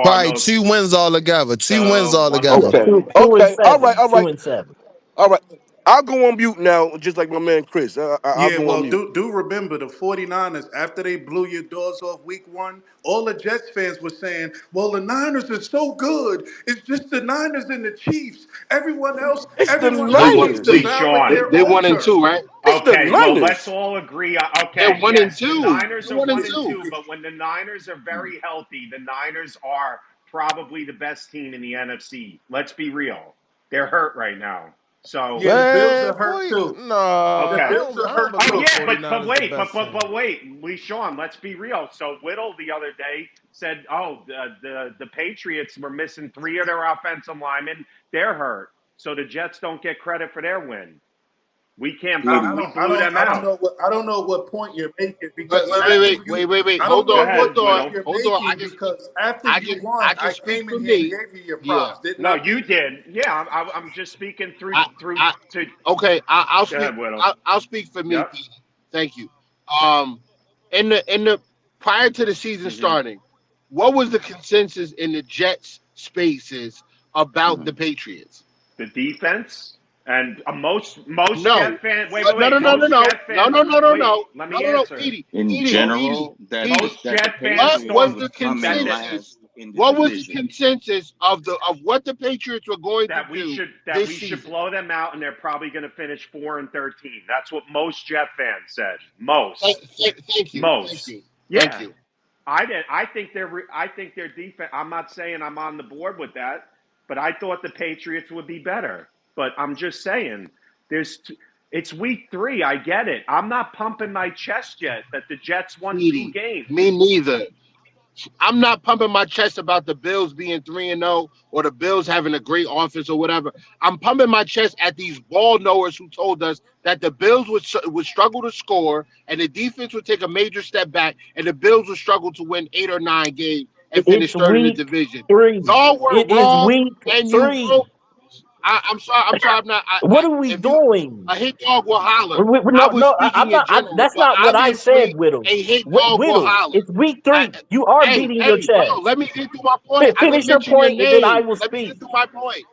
Probably Cardinals. 2 wins altogether. 2 wins So one Yeah, altogether. one. Okay. two and Okay. All right. seven, All right. 2 and 7. All right. I'll go on mute now, just like my man Chris. I'll Yeah, go on well, mute. do remember the 49ers, after they blew your doors off week 1, all the Jets fans were saying, well, the Niners are so good. It's just the Niners and the Chiefs. It's the Everyone They else won. gets They Niners. devoured Sean. their they own one and turf. two, right? It's the Okay, well, let's Niners. all agree. They're Okay, one and yes, the two. Niners They're are one and 1 and two. 2, but when the Niners are very healthy, the Niners are probably the best team in the NFC. Let's be real. They're hurt right now. So, Yeah, the Bills Man, are hurt boy, too. The nah, okay. Bills I are don't hurt Oh believe the too. yeah, but 49ers the wait, best team. but wait, Lee Sean, let's be real. So Whittle the other day said, "Oh, the Patriots were missing 3 of their offensive linemen. They're hurt, so the Jets don't get credit for their win. We can't. Diddy. We blew them out. I don't know what point you're making Wait, because wait, wait, after wait, you, wait, wait, wait. I don't Hold Go know on, what ahead, hold on, point Whittle. you're hold on. making because after I you can, won, I I can speak came for in here and me. gave you your Yeah. props, didn't No, I? you did. Yeah, I'm just speaking I, through I, to. okay. I'll Go speak. ahead, Whittle. I'll speak for me, Yep. Petey. Thank you. Um, in the prior to the season hmm starting, what was the consensus in the Jets spaces about hmm the Patriots? The defense and most No. Jet fans. Wait, What? wait, No, no, wait. no, no, Most no, Jet no, fans. no, no, no, Wait, no, let no, me no, no, answer. Petey, In Petey, Most Petey, general, that Petey. Jet the fans What Patriots was thought would the come in that the, consensus? last in the What was the division. consensus of what the Patriots were going to do that this we should season? blow them out, and they're probably going to finish 4-13. That's what most Jet fans said. Most, Thank you, thank most. you, thank Yeah, you. I did. I think their defense. I'm not saying I'm on the board with that, but I thought the Patriots would be better. But I'm just saying, it's week 3. I get it. I'm not pumping my chest yet that the Jets won 2 Petey, me games. neither. I'm not pumping my chest about the Bills being 3-0 or the Bills having a great offense or whatever. I'm pumping my chest at these ball knowers who told us that the Bills would struggle to score and the defense would take a major step back and the Bills would struggle to win 8 or 9 games and finish It's third in the week division. 3. Y'all were It is wrong, week and you 3. wrote. I'm sorry. I'm sorry. I'm not. What are we If you doing? a hit dog will holler. I No, was no, I'm speaking in not. general, That's but not what I said, obviously Whittle. a hit dog will Whittle, holler. it's week I, 3. You are hey, beating your hey, bro, chest. let me get through my point. I didn't Finish your mention your point, and then I name. will Let me speak. get through my point.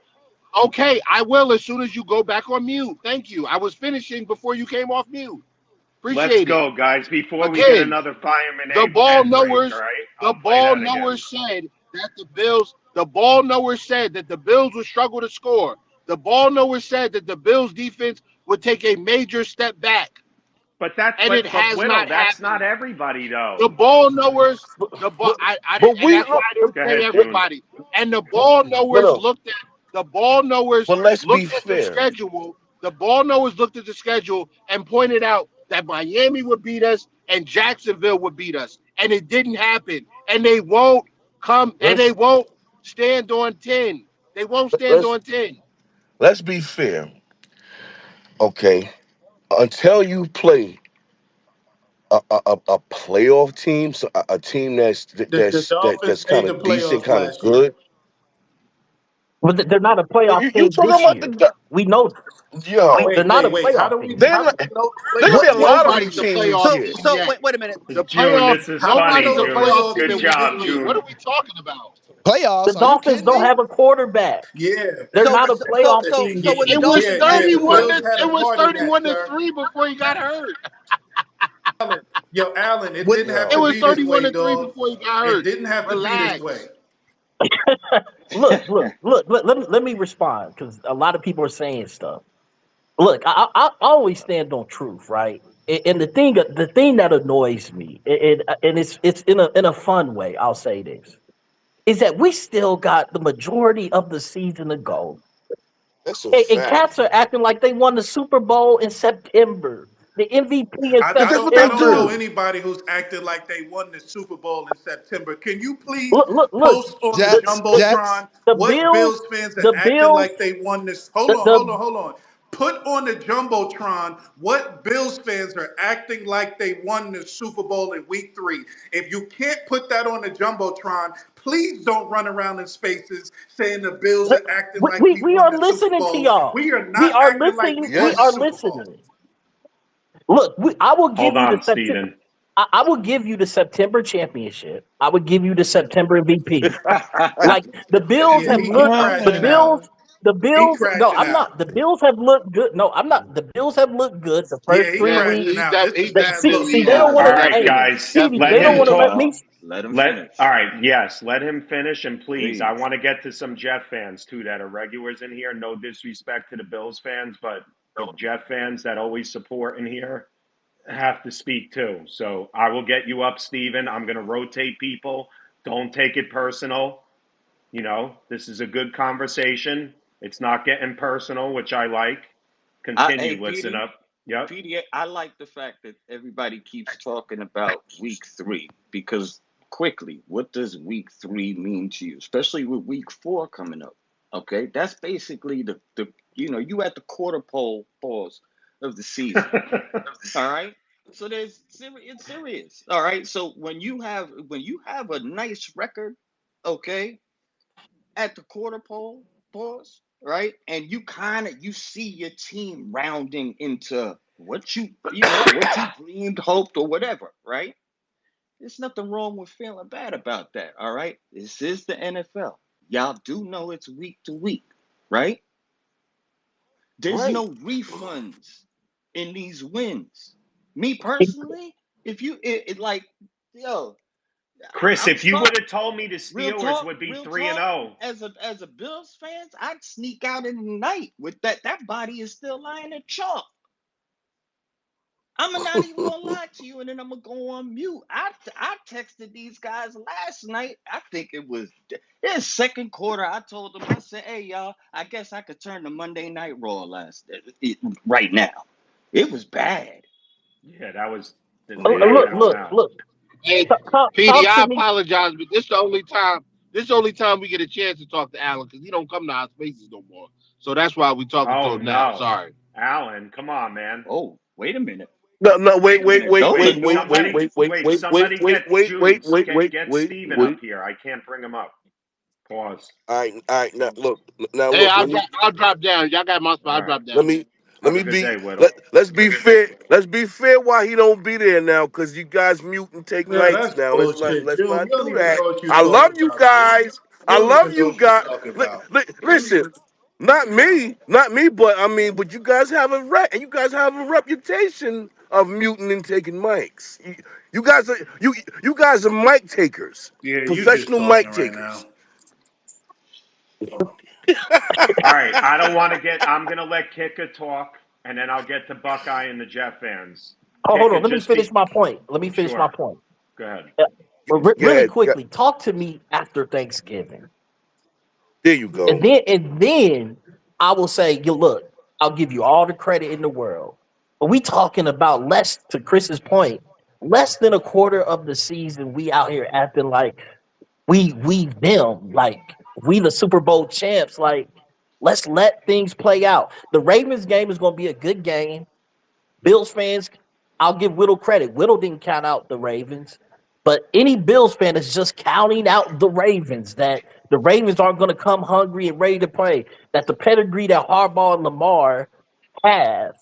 Okay, I will as soon as you go back on mute. Thank you. I was finishing before you came off mute. Let's Appreciate it. go, guys, before we get Again, another fireman the ball ad break. All knowers, right, the I'll play ball that again. knowers said that the Bills would struggle to score. The ball knowers said that the Bills defense would take a major step back, and it has Whittle, not that's not happened. everybody The though. ball knowers, But, the ball, but, I didn't, but and we that's why look. I didn't Go say ahead, June. everybody. And No. the ball knowers But let's be looked at the fair. schedule. The ball knowers looked at the schedule and pointed out that Miami would beat us and Jacksonville would beat us, and it didn't happen. And they won't come, and they Let's won't stand on 10. They won't stand let's on 10. let's be fair. Okay. Until you play a playoff team, so a team The Dolphins that's made kind the of decent, playoffs kind of last year. good. But they're not a playoff You team talking this about year. We know yo? they're Wait, not a wait, wait. playoff team. They're How do not, we know the they're gonna be playoff a team this lottery Nobody's a year? team this playoff So year. team so yet. wait a minute. The June, playoff, this is funny, nobody's Nobody's a a June. playoff playoff team Good in team week this job, 3. What year. are June. we talking about? The Playoffs? Are you Dolphins kidding don't me? have a quarterback. Yeah, They're So not a so so playoff so, team so this when the It year. was Dolphins yeah. The 31 Bills to had a it was part in that, 31 to sir. 3 before he got hurt. Yo, Allen, it when didn't have It to Yo, was be this 31 way, to 3 dog. before he got It hurt. didn't have to be this way. Relax. Look. Let me respond because a lot of people are saying stuff. Look, I always stand on truth, right? And the thing that annoys me, and it's in a fun way. I'll say this is that we still got the majority of the season to go, that's a and fact. cats are acting like they won the Super Bowl in September, the MVP in Cause that's what I they don't know September. do. anybody who's acting like they won the Super Bowl in September. Can you please Look. post on the The Jets, the, Jets. jumbotron the what Bills, Bills fans are the acting Bills, like they won this? the Hold on. Put on the jumbotron what Bills fans are acting like they won the Super Bowl in Week 3. If you can't put that on the jumbotron, please don't run around in spaces saying the Bills the are acting we, like we we we won are the Super listening to Bowl. y'all. We are We not are acting like listening. we We won the are Yes. Super Bowl. listening. Look, I will give Hold you the on, September. Steven. I would give you the September championship. I would give you the September MVP. Like the Bills Yeah, have he looked. The crashing out. Bills. The He Bills. No, crashing I'm out. not. The Bills have looked good. No, I'm not. The Bills have looked good the first Yeah, he three Yeah, crashing weeks. out. This is he bad definitely See, looks. they don't has. want All to right, let. Hey, Definitely, guys, Stevie, let they definitely don't him want to has. let talk. me. y'all. Let him Let finish, all right, yes, let him finish, and please, I please. want to get to some Jet fans too that are regulars in here. No disrespect to the Bills fans, but the Jet fans that always support in here have to speak too. So I will get you up, Steven. I'm going to rotate people. Don't take it personal. You know, this is a good conversation. It's not getting personal, which I like. Hey, Continue. Listen PD, up. Yep. PD, I like the fact that everybody keeps talking about week 3 because quickly, what does week 3 mean to you? Especially with week 4 coming up. Okay, that's basically the you at the quarter pole pause of the season. All right. So it's serious. All right. So when you have a nice record, okay, at the quarter pole pause, right, and you see your team rounding into what you dreamed, hoped, or whatever, right? There's nothing wrong with feeling bad about that. All right. This is the NFL. Y'all do know it's week to week, right? There's Right. no refunds in these wins. Me personally, if you it like, yo, Chris, I'm if you sorry. would have told me the Steelers would be Real 3 and talk. 0, As a Bills fans, I'd sneak out in the night with that body is still lying in chalk. I'm not even gonna lie to you, and then I'm gonna go on mute. I texted these guys last night. I think it was second quarter. I told them, I said, "Hey y'all, I guess I could turn to Monday Night Raw right now." It was bad. yeah, that was the Okay, Look, nasty look, amount. look. Hey, PD, Talk I to me. apologize, but this the only time. This is the only time we get a chance to talk to Alan because he don't come to our spaces no more. So that's why we talking to Oh him now. no, Sorry. Alan, come on, man. oh, wait a minute. No, Wait wait, a wait, minute. wait, Don't Wait, wait, let wait, no wait, somebody, wait, wait, wait, wait, wait, somebody wait, get wait, wait, Juice. wait, Get wait, Steven wait, up wait. here. I can't bring him up. Pause. All right. Now Hey, look. I'll drop down. Y'all got my spot. All I'll right. drop Let down. me let Have me a good be day, Whittle. let's be fair. Let's be fair why he don't be there now, because you guys mute and take Man, mics that's now. bullshit. Let's You not don't do even that. know what you're I love talking you about, dude. guys. You I don't love even know you what you're guys. talking about. Listen, not me, but I mean, but you guys have you guys have a reputation of muting and taking mics. You guys are you guys are mic takers, Yeah, you just professional talking mic right now. takers. All right. I don't want to get. I'm gonna let Kicker talk, and then I'll get to Buckeye and the Jet fans. Oh, hold Kicker, on. Let me just be finish my point. Let me finish my sure. point. Go ahead. Go Really ahead. quickly, talk to me after Thanksgiving, There you and go. then I will say, you look. I'll give you all the credit in the world, but we talking about less. To Chris's point, less than a quarter of the season. We out here acting like we them, like we the Super Bowl champs. Like, let's let things play out. The Ravens game is going to be a good game. Bills fans, I'll give Whittle credit. Whittle didn't count out the Ravens, but any Bills fan is just counting out the Ravens. That the Ravens aren't going to come hungry and ready to play. That the pedigree that Harbaugh and Lamar have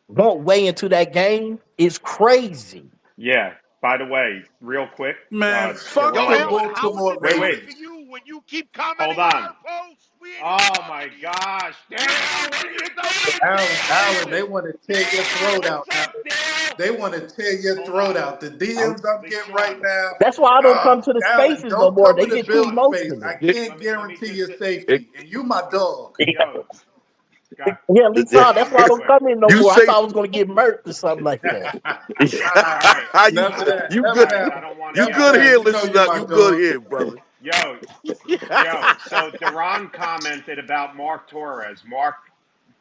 won't weigh into that game is crazy. Yeah. By the way, real quick, Man, fuck Yo, the Deron. Alan, how is Baltimore it Wait, talk wait. to Ravens. you when you keep Hold commenting on on. our posts? We ain't even Oh talking my to you. gosh, Really? Daryl, what are you Alan, they doing? want to tear your Daryl, throat out, what's Alan. up, Daryl? They want to tear your Hold throat on. out. The DMs I'm getting right LeSean, now. That's why I don't come to the Alan, spaces no don't more. come They in the get too Bill space. I emotional. can't let me guarantee just your safety. And you my dog. yo, got Yeah, Lisa, hold that's on why I real don't quick. come in no You more. I say thought I was going to get murked or something like that. All right. you Enough of that. you Enough of good Guys, that. I don't want to you Enough of yell. good that. here, You know listen you up. my You good dog. here, brother. Yo, so Deron commented about Mark Torres. Mark,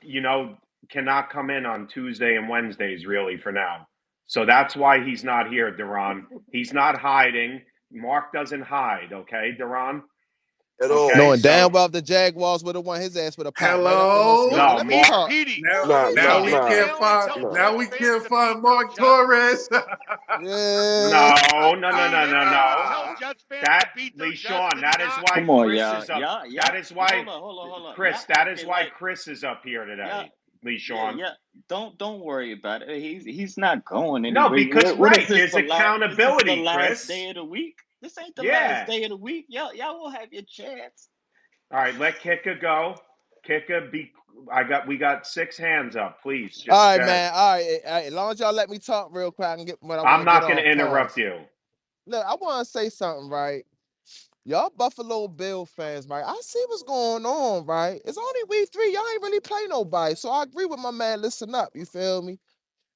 you know, cannot come in on Tuesday and Wednesdays really for now. So that's why he's not here, Deron. He's not hiding. Mark doesn't hide, okay, Deron? At all. Okay, Knowing so damn well if the Jaguars would have won, his ass would have popped right up in this. Yo, Hello. no, let me Mark. talk. Petey, Now Let me now Petey, we talk. didn't can't Alan find tell No. now Jets we fans can't to beat find their Mark Jets? Torres. Yeah. No, no, no, no, Petey, no, didn't Alan no. tell Ah. Jets fans That to beat their Lee Jets? Sean, Did he that is not? why Come on, Chris y'all. is up. Y'all, That y'all. is Hold why on, hold on, hold on. Y'all Chris, that is why acting like Chris is up here y'all today. Lee Yeah, Sean. yeah. Don't worry about it. He's not going No, anywhere. because What is right, this there's for last? Is this the accountability, last Chris. day of the week? This ain't the last Yeah. day of the week. Y'all will have your chance. All right, let Kika go. Kika, we got 6 hands up. Please, just All right, go ahead. man. All right. As long as y'all let me talk real quick, I can get what I want I'm to get not going to off. interrupt Pause. you. Look, I want to say something, right? Y'all Buffalo Bill fans, right? I see what's going on, right? It's only week 3. Y'all ain't really play nobody. So I agree with my man. Listen up. You feel me?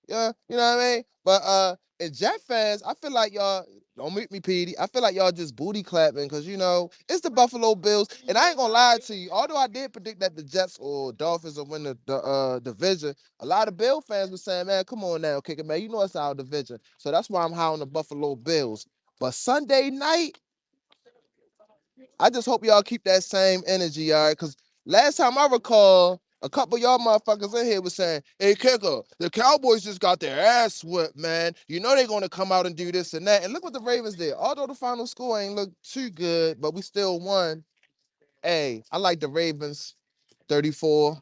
Yeah, you know what I mean? But and Jet fans, I feel like y'all don't meet me, Petey. I feel like y'all just booty clapping because it's the Buffalo Bills, and I ain't gonna lie to you. Although I did predict that the Jets or Dolphins will win the division, a lot of Bill fans were saying, "Man, come on now, kick it, man. You know it's our division." So that's why I'm high on the Buffalo Bills. But Sunday night, I just hope y'all keep that same energy, all right? Because last time I recall, a couple of y'all motherfuckers in here was saying, "Hey, Kicker, the Cowboys just got their ass whipped, man. You know they're going to come out and do this and that." And look what the Ravens did. Although the final score ain't look too good, but we still won. Hey, I like the Ravens 34,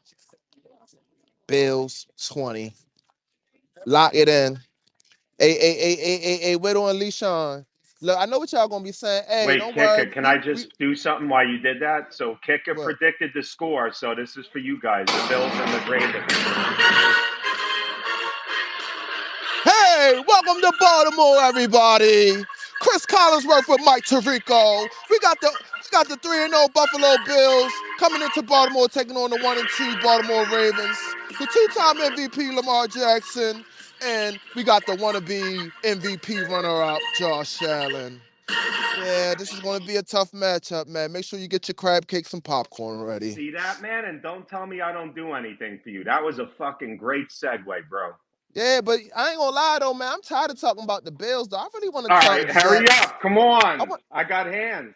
Bills 20. Lock it in. Hey, Widow and Leashawn. Look, I know what y'all going to be saying. Hey, Wait, don't worry. Kika, can I just do something while you did that? So Kika What? predicted the score, so this is for you guys, the Bills and the Ravens. Hey, welcome to Baltimore, everybody. Chris Collinsworth with Mike Tirico. We got the 3-0 Buffalo Bills coming into Baltimore, taking on the 1-2 Baltimore Ravens. The 2-time MVP Lamar Jackson, and we got the wannabe MVP runner-up Josh Allen. Yeah, this is going to be a tough matchup, man. Make sure you get your crab cakes and popcorn ready. See that, man? And don't tell me I don't do anything for you. That was a fucking great segue, bro. Yeah, but I ain't gonna lie though, man. I'm tired of talking about the Bills, though. I really want to All talk right, hurry Jets. up. Come on. I got hands.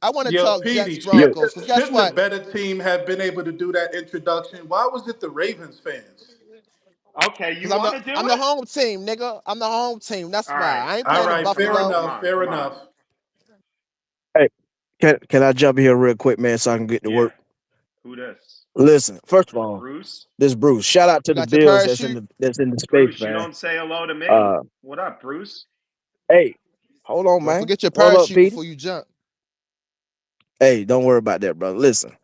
I want to Yo, talk Jets Petey, Yeah. Broncos because guess shouldn't a what? better team have been able to do that introduction? Why was it the Ravens fans? Okay, you Because I'm the want to do I'm the it? home team, nigga. I'm the home team. That's All why right. I ain't All playing the right, Come fair on, Buffalo. come enough, on, fair come on. enough. Hey, can I jump here real quick, man, so I can get to Yeah. work? Who this? Listen, first of all, Bruce? this Bruce. Shout out to You the got your Bills parachute? that's in the space, Bruce, you man. don't say hello to me? Uh, What up, Bruce? hey, hold on, Don't man. forget your Roll up, parachute Petey. before you jump. Hey, don't worry about that, brother. Listen,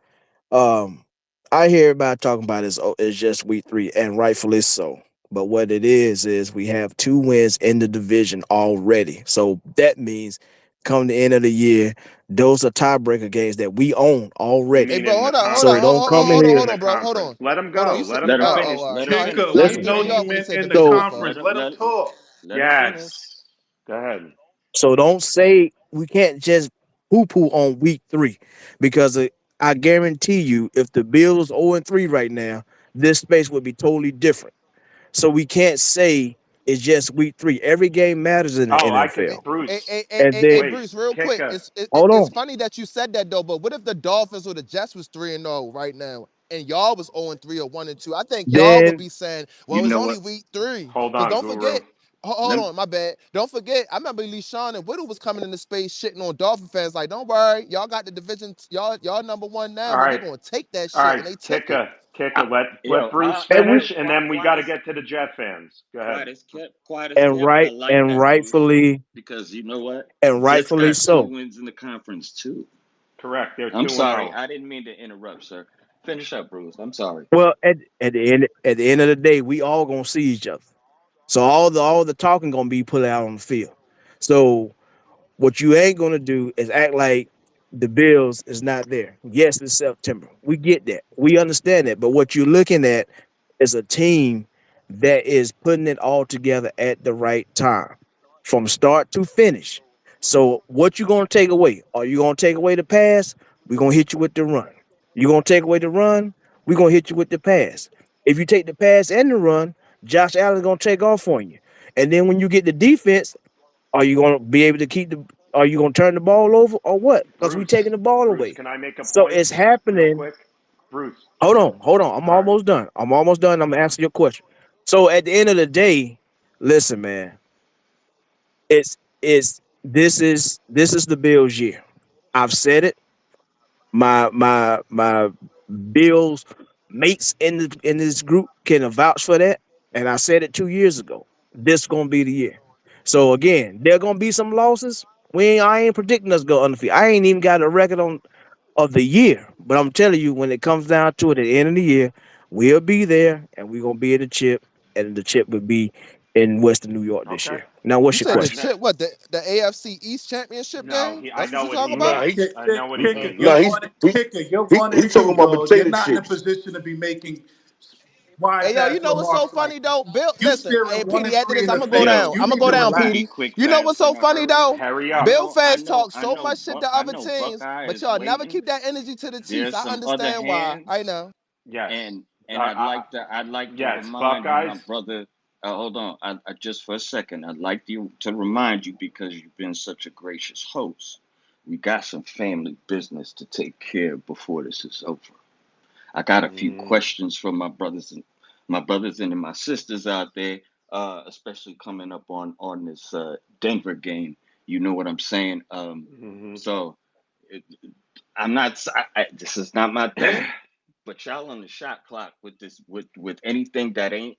um, I hear everybody talking about it's just week 3, and rightfully so. But what it is we have 2 wins in the division already. So that means come the end of the year, those are tiebreaker games that we own You Hey, already. mean bro, in the hold on, hold So on, conference? don't hold You on, come mean in hold on, in here. hold the on, bro. Hold conference? on, Let him hold on. go. You said, Let him Let him go. finish. all right. Let him No, finish. Kicker, that's we good. Listen. know Then you y'all want me to meant say in the the Bills So conference. first. Let him talk. Let him finish. Yes. Go ahead. so don't say we can't just poo poo on week 3 because I guarantee you, if the Bills 0-3 right now, this space would be totally different. So we can't say it's just week 3. Every game matters in the Oh, I could, Hey, NFL. hey, Bruce. hey, hey, And hey, hey, then Wait, Bruce, real quick. Kika. hold It's on. funny that you said that though, but what if the Dolphins or the Jets was 3-0 right now, and y'all was 0-3 or 1-2? I think y'all would Then be saying, You "Well, it's know only what? week 3." Hold Because on, don't Guru. forget, hold Let on, my bad. Don't forget, I remember Lee Sean and Whittle was coming into space shitting on Dolphin fans like, "Don't worry, y'all got the division, y'all number 1 now, All but we right. gonna take that All shit," right. and they took it. Kika. Let yo, Bruce and we finish, and then we got to get to the Jet fans. Go ahead. quiet as and kept. I right like and that, Bruce, rightfully because you know what? and Jets rightfully got 2 so. wins in the conference too. Correct. They're I'm 2 and sorry. 0. I didn't mean to interrupt, sir. Finish up, Bruce. I'm sorry. Well, at the end of the day, we all gonna see each other. So all the talking gonna be put out on the field. So what you ain't gonna do is act like the Bills is not there. Yes, it's September. We get that. We understand that. But what you're looking at is a team that is putting it all together at the right time, from start to finish. So what you gonna take away? Are you gonna take away the pass? We're gonna hit you with the run. You gonna take away the run? We're gonna hit you with the pass. If you take the pass and the run, Josh Allen's gonna take off on you. And then when you get the defense, are you going to be able to keep the? Are you going to turn the ball over or what? Because we Bruce. taking the ball Bruce, away. can I make a So point it's real happening. quick? Bruce. Hold on. I'm All right. almost done. I'm almost done. I'm gonna answer your question. So at the end of the day, listen, man, it's this is the Bills' year. I've said it. My Bills mates in this group can vouch for that. And I said it 2 years ago. This gonna be the year. So again, there gonna be some losses. I ain't predicting us go undefeated. I ain't even got a record on of the year. But I'm telling you, when it comes down to it at the end of the year, we'll be there and we're gonna be at the chip, and the chip will be in Western New York this Okay. year. Now, You what's your said the question? No, chip? What the AFC East Championship no, game? I That's what know you what talking he about? Nah, means. he I know what he Kicker, means. you're no, one. Kicker, you're one he and talking two, about bro. You're potato not in a chips. position to be making wise Hey yo, you ass know what's so remarks like funny that. though? Bill, You listen, staring hey one PD, and after three this, in I'm the gonna go Hey, face. yo, down. You I'm gonna need go to down, be PD. relax. quick, You know fast, what's in so a funny hurry. though? Hurry up. Bill I fans know, talk I so know. much shit to other teams, Buckeye but is y'all never waiting. keep that energy to the Chiefs. There's I some other understand why. I hands, know. yes. And I'd like to Yes, remind you, my Buckeyes. brother. Hold on, I just for a second. I'd like you to remind you because you've been such a gracious host. We got some family business to take care of before this is over. I got a few Mm, questions from my brothers and my sisters out there, especially coming up on this Denver game. You know what I'm saying? hmm So it, I'm not. This is not my thing, but y'all on the shot clock with this with anything that ain't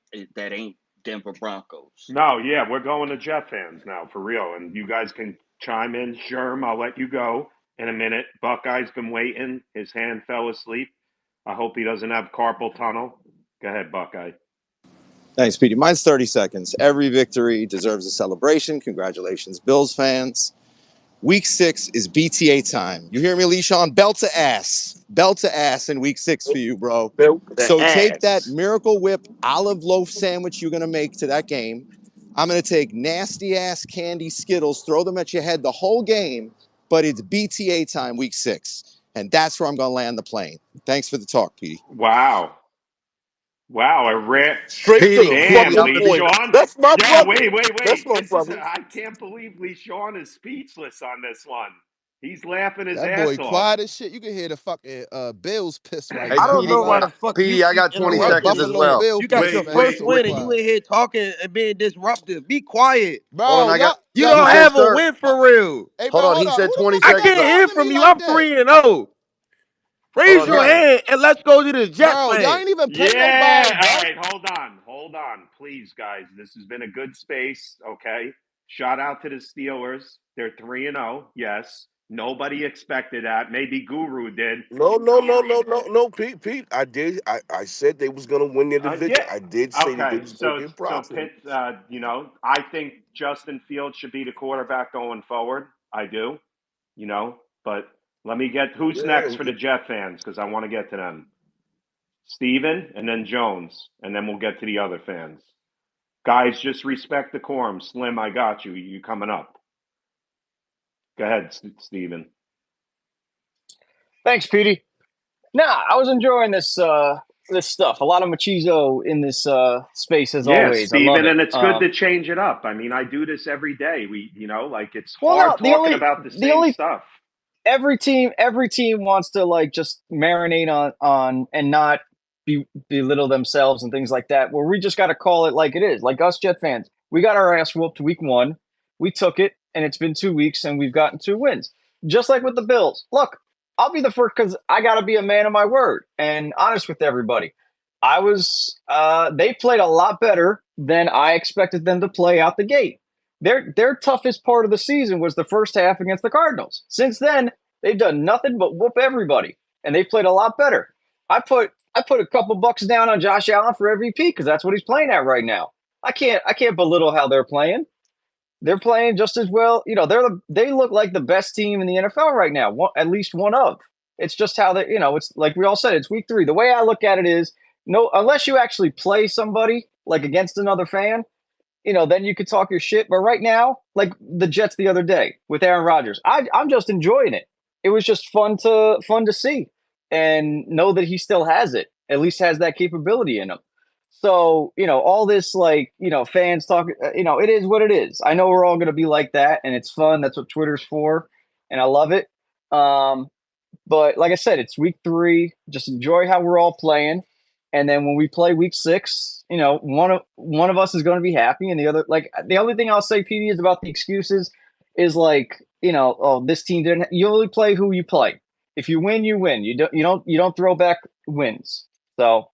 Denver Broncos. No, yeah, we're going to Jet fans now for real, and you guys can chime in. Sherm, I'll let you go in a minute. Buckeye's been waiting. His hand fell asleep. I hope he doesn't have carpal tunnel. Go ahead, Buckeye. Thanks, Petey. Mine's 30 seconds. Every victory deserves a celebration. Congratulations, Bills fans. Week 6 is BTA time. You hear me, Le'Shawn? Belt to ass. Belt to ass in week 6 for you, bro. Built the So take that ass. Miracle Whip olive loaf sandwich you're going to make to that game. I'm going to take nasty ass candy Skittles, throw them at your head the whole game, but it's BTA time week 6. And that's where I'm going to land the plane. Thanks for the talk, Petey. Wow. Wow, a rare. Straight to PD, the PD, Damn, I'm fucking gonna Lee be point. Sean. That's my Yeah, brother. wait. That's my This is, brother. I can't believe Lee Sean is speechless on this one. He's laughing his That boy ass off. quiet as shit. You can hear the fucking Bills piss right Hey, I now. I don't ain't gonna know PD, lie. why the fuck PD, I you got 20 That interrupting seconds as me. Buffalo well. Bill You got piss, your Wait, man. first wait, So win wait. and you quiet. in here talking and being disruptive. Be quiet. Hold on, Bro, I got. You yo, don't He said, have a sir. win for real. hey, Hold bro, on. hold He on. said Who the 20 fuck I is that seconds. can't hear talking to from me you. like I'm that? 3-0. Hold Raise on, your guys. hand and let's go to the Jet Bro, y'all fan. ain't even play nobody, Yeah. All bro. right. Hold on. Please, guys. This has been a good space. Okay. Shout out to the Steelers. They're 3-0. Yes. Nobody expected that. Maybe Guru did. No, Pete. I said they was gonna win their Yeah. division. I did say that they Okay. was gonna So be Pitt. profitable. I think Justin Fields should be the quarterback going forward. I do. But let me get who's next Yeah, for the Jet fans because I want to get to them. Steven and then Jones, and then we'll get to the other fans. Guys, just respect the quorum. Slim, I got you. You coming up. Go ahead, Steven. Thanks, Petey. Nah, I was enjoying this stuff. A lot of machismo in this space as Yeah, always. I love Steven, it. and it's good to change it up. I mean, I do this every day. It's Well, hard no, the talking only about the the same only stuff. every team wants to like just marinate on and not belittle themselves and things like that. Where we just got to call it like it is. Like us Jet fans, we got our ass whooped week 1. We took it, and it's been 2 weeks, and we've gotten 2 wins. Just like with the Bills. Look, I'll be the first because I got to be a man of my word and honest with everybody. I was. They played a lot better than I expected them to play out the gate. Their toughest part of the season was the first half against the Cardinals. Since then, they've done nothing but whoop everybody, and they played a lot better. I put a couple bucks down on Josh Allen for MVP because that's what he's playing at right now. I can't belittle how they're playing. They're playing just as well. They look like the best team in the NFL right now. At least one of. It's just how they. It's like we all said. It's week 3. The way I look at it is no, unless you actually play somebody like against another fan, then you could talk your shit. But right now, like the Jets the other day with Aaron Rodgers, I'm just enjoying it. It was just fun to see and know that he still has it. At least has that capability in him. So all this like fans talk. It is what it is. I know we're all going to be like that, and it's fun. That's what Twitter's for, and I love it. But like I said, it's week 3. Just enjoy how we're all playing, and then when we play week 6, one of us is going to be happy, and the other. Like the only thing I'll say, PD, is about the excuses. Is like oh, this team didn't. You only play who you play. If you win, you win. You don't throw back wins. So,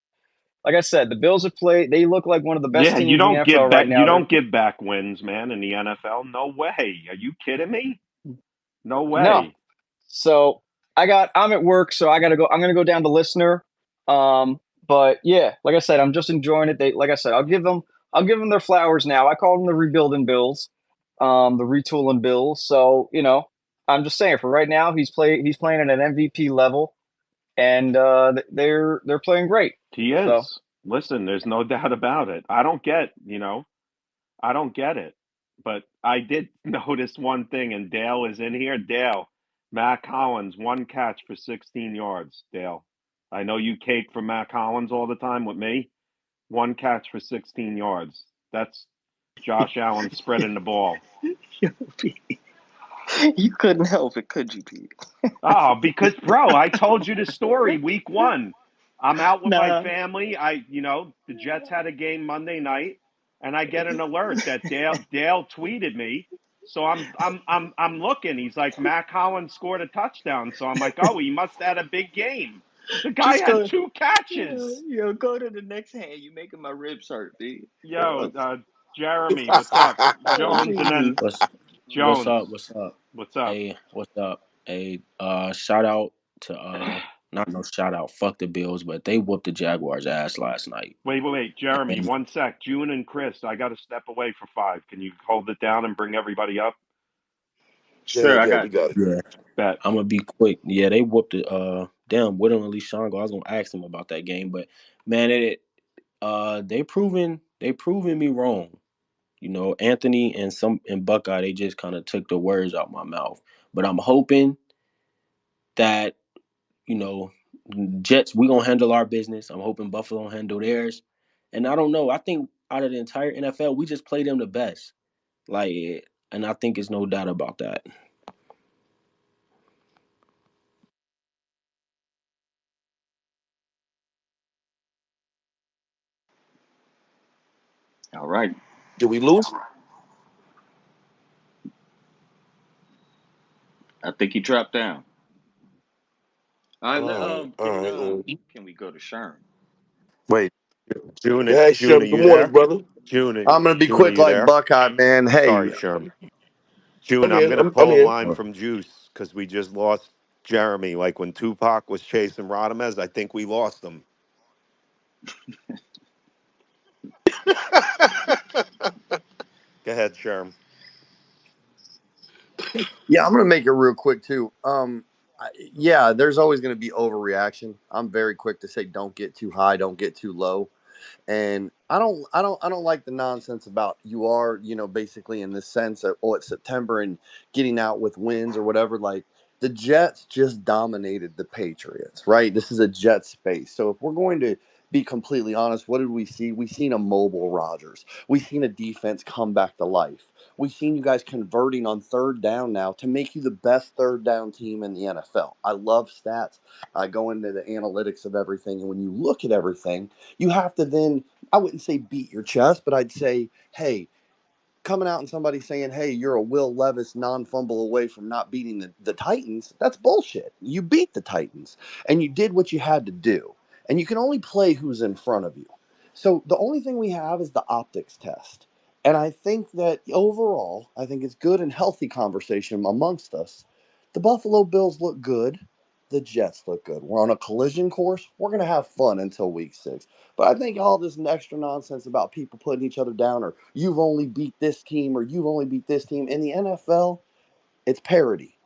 like I said, the Bills have played. They look like one of the best Yeah, you teams in the don't NFL give back. right You now. don't give back wins, man. In the NFL, no way. Are you kidding me? No No. way. So I'm at work, so I gotta go. I'm gonna go down to listener. But yeah, like I said, I'm just enjoying it. Like I said, I'll give them their flowers now. I call them the rebuilding Bills, the retooling Bills. So I'm just saying for right now, he's playing at an MVP level, and they're playing great. He So is. Listen, there's no doubt about it. I don't get. I don't get it. But I did notice one thing, and Dale is in here. Dale, Matt Collins, one catch for 16 yards. Dale, I know you cake for Matt Collins all the time with me. One catch for 16 yards. That's Josh Allen spreading the ball. You couldn't help it, could you, Pete? Oh, because bro, I told you the story week 1. I'm out with my Nah. family. The Jets had a game Monday night, and I get an alert that Dale tweeted me. So I'm looking. He's like, Matt Collins scored a touchdown. So I'm like, oh, he must have had a big game. The guy Just had go. 2 catches. Go to the next hand. You making my ribs hurt, Pete. Yo, Jeremy, what's up? Oh, Jones, and then Jesus. What's Jones, up? What's up? what's up? Hey, what's up? Hey, shout out to not no shout out. Fuck the Bills, but they whooped the Jaguars' ass last night. Wait, Jeremy, And one sec. June and Chris, I got to step away for 5. Can you hold it down and bring everybody up? Yeah, Sure, I yeah, got we got it. yeah, Bet. I'm gonna be quick. Yeah, they whooped it. Damn, Whittle and Shango. I was gonna ask them about that game, but man, they proving me wrong. Anthony and Buckeye, they just kind of took the words out my mouth. But I'm hoping that you know, Jets, we gonna handle our business. I'm hoping Buffalo handle theirs. And I don't know. I think out of the entire NFL, we just play them the best. And I think it's no doubt about that. All right. Did we lose? I think he dropped down. All right. All right, all right. Can we go to Sherm? Wait, Yeah, June, are Shem. Good you morning, there? brother. I'm gonna be June, are quick you like there? Buckeye, man. Sorry, Hey, Sherm. June, I'm I'm here. gonna I'm pull a here. line from Juice because we just lost Jeremy. Like when Tupac was chasing Rodamez, I think we lost him. Go ahead, Sherm. yeah, I'm gonna make it real quick too. Yeah, there's always gonna be overreaction. I'm very quick to say, don't get too high, don't get too low. And I don't like the nonsense about you are, basically in the sense of, oh, it's September and getting out with wins or whatever. Like the Jets just dominated the Patriots, right? This is a Jet space. So if we're going to be completely honest, what did we see? We seen a mobile Rodgers. We seen a defense come back to life. We've seen you guys converting on third down now to make you the best third down team in the NFL. I love stats. I go into the analytics of everything. And when you look at everything, you have to then, I wouldn't say beat your chest, but I'd say, hey, coming out and somebody saying, hey, you're a Will Levis non-fumble away from not beating the Titans, that's bullshit. You beat the Titans and you did what you had to do. And you can only play who's in front of you. So the only thing we have is the optics test. And I think that overall, I think it's good and healthy conversation amongst us. The Buffalo Bills look good. The Jets look good. We're on a collision course. We're going to have fun until week 6. But I think all this extra nonsense about people putting each other down or you've only beat this team or you've only beat this team in the NFL, it's parity.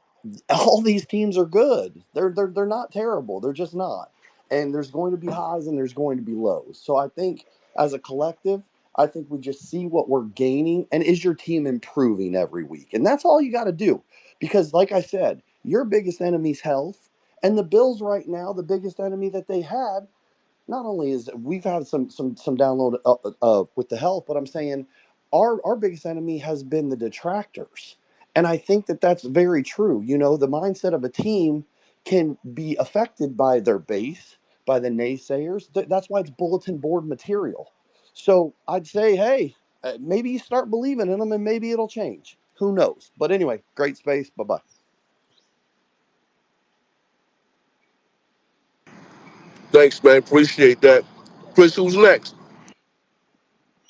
All these teams are good. They're not terrible. They're just not. And there's going to be highs and there's going to be lows. So I think as a collective, I think we just see what we're gaining and is your team improving every week. And that's all you got to do. Because like I said, your biggest enemy's health. And the Bills right now, the biggest enemy that they had not only is we've had some download with the health, but I'm saying our biggest enemy has been the detractors, and I think that that's very true. The mindset of a team can be affected by their base, by the naysayers. That's why it's bulletin board material. So I'd say, hey, maybe you start believing in them, and maybe it'll change. Who knows? But anyway, great space. Bye bye. Thanks, man. Appreciate that. Chris, who's next?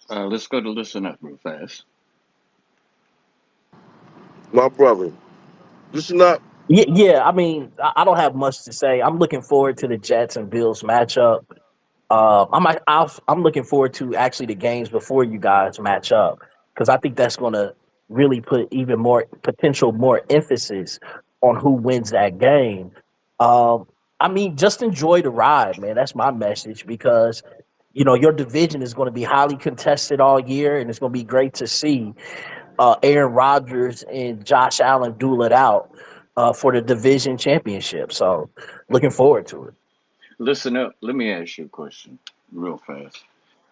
Let's go to listen up real fast. My brother. Listen up. Yeah. I mean, I don't have much to say. I'm looking forward to the Jets and Bills matchup. I'm looking forward to actually the games before you guys match up because I think that's going to really put even more emphasis on who wins that game. Um, I mean, just enjoy the ride, man. That's my message because your division is going to be highly contested all year, and it's going to be great to see Aaron Rodgers and Josh Allen duel it out for the division championship. So, looking forward to it. Listen up. Let me ask you a question real fast.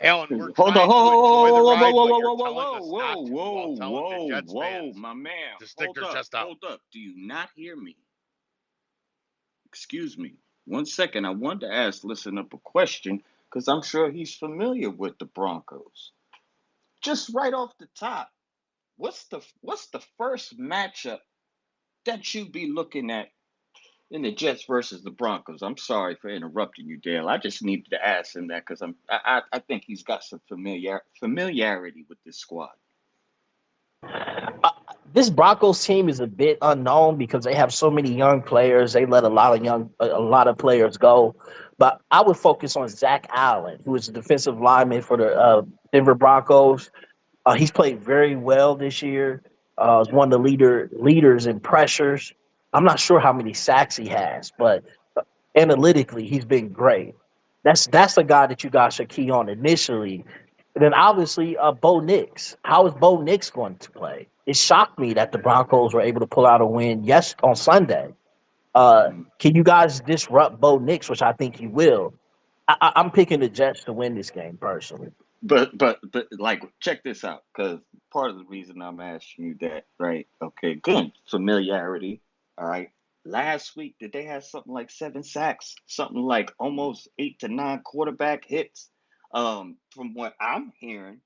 Alan, we're Hold on. trying to enjoy the Whoa, whoa, ride, whoa, but whoa, you're whoa, whoa, telling whoa, us whoa, not to while whoa, telling the whoa, Jets whoa, fans my man. to stick Hold their up, chest out. hold up. Do you not hear me? Excuse me. 1 second. I wanted to ask Listen Up a question because I'm sure he's familiar with the Broncos. Just right off the top, what's the first matchup that you'd be looking at in the Jets versus the Broncos? I'm sorry for interrupting you, Dale. I just needed to ask him that because I think he's got some familiarity with this squad. Uh, this Broncos team is a bit unknown because they have so many young players. They let a lot of players go. But I would focus on Zach Allen, who is a defensive lineman for the Denver Broncos. He's played very well this year. He's one of the leaders in pressures. I'm not sure how many sacks he has, but analytically, he's been great. That's a guy that you guys should key on initially. And then obviously, Bo Nix. How is Bo Nix going to play? It shocked me that the Broncos were able to pull out a win on Sunday. Can you guys disrupt Bo Nix, which I think you will? I'm picking the Jets to win this game personally. But like check this out, because part of the reason I'm asking you that, right? Okay, good familiarity. All right. Last week, did they have something like 7 sacks? Something like almost 8 to 9 quarterback hits. From what I'm hearing,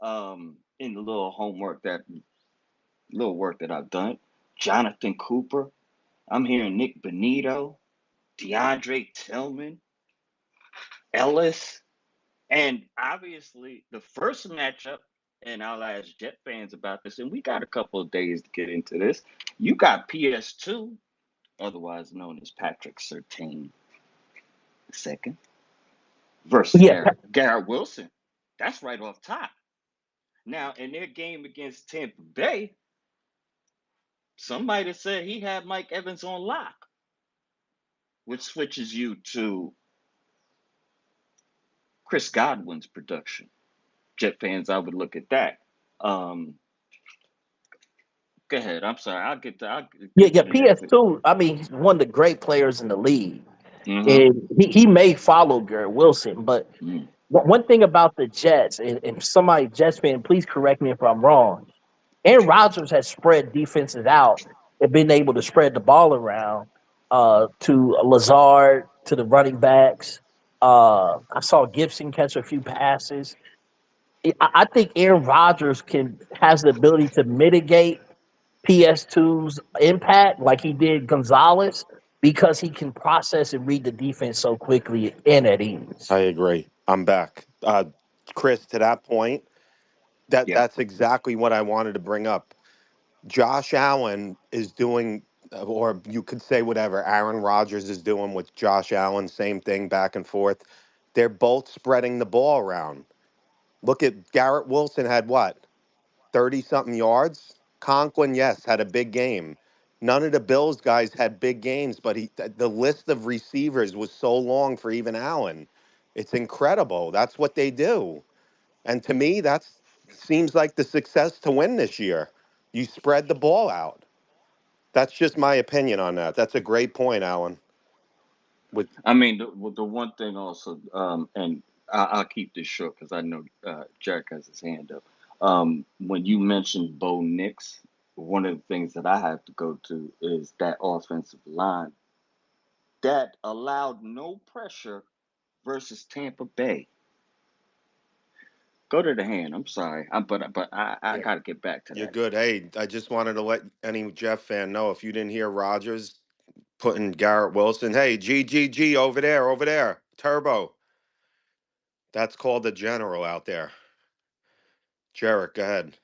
in the little work that I've done, Jonathan Cooper. I'm hearing Nick Benito, DeAndre Tillman, Ellis. And obviously, the first matchup, and I'll ask Jet fans about this, and we got a couple of days to get into this. You got PS2, otherwise known as Patrick Surtain II, versus Yeah, Garrett Wilson. That's right off top. Now, in their game against Tampa Bay, somebody said he had Mike Evans on lock, which switches you to Chris Godwin's production. Jet fans, I would look at that. Um, Go ahead. I'm sorry. I'll get yeah. to the next bit. PS2. I mean, he's one of the great players in the league, Mm-hmm. and he may follow Garrett Wilson, but Mm. one thing about the Jets, and somebody Jets fan, please correct me if I'm wrong. Aaron Rodgers has spread defenses out and been able to spread the ball around to Lazard, to the running backs. I saw Gibson catch a few passes. I think Aaron Rodgers has the ability to mitigate PS2's impact like he did Gonzalez because he can process and read the defense so quickly and at ease. I agree. I'm back. Chris, to that point, Yeah. that's exactly what I wanted to bring up. Josh Allen is doing, or you could say whatever Aaron Rodgers is doing with Josh Allen, same thing back and forth. They're both spreading the ball around. Look at Garrett Wilson had what, 30 something yards? Conklin, yes, had a big game. None of the Bills guys had big games, but the list of receivers was so long for even Allen. It's incredible. That's what they do. And to me, that's seems like the success to win this year. You spread the ball out. That's just my opinion on that. That's a great point, Alan. With I mean, the one thing also, and I'll keep this short because I know Jack has his hand up. When you mentioned Bo Nix, one of the things that I have to go to is that offensive line that allowed no pressure versus Tampa Bay. Go to the hand. I'm sorry, but I yeah, got to get back to you're that. good. Hey, I just wanted to let any Jeff fan know if you didn't hear Rogers putting Garrett Wilson, hey, G over there, over there. Turbo. That's called a general out there. Jarek, go ahead.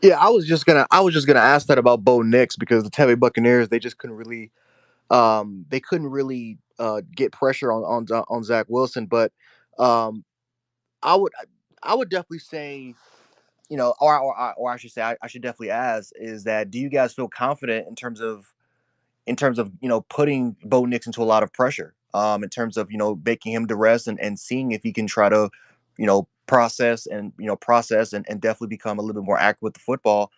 Yeah, I was just gonna ask that about Bo Nix because the Tampa Bay Buccaneers they just couldn't really get pressure on Zach Wilson, but um I would I would definitely say, or I should say, I should definitely ask, is that do you guys feel confident in terms of putting Bo Nix into a lot of pressure, in terms of making him to rest and seeing if he can try to process and definitely become a little bit more accurate with the football,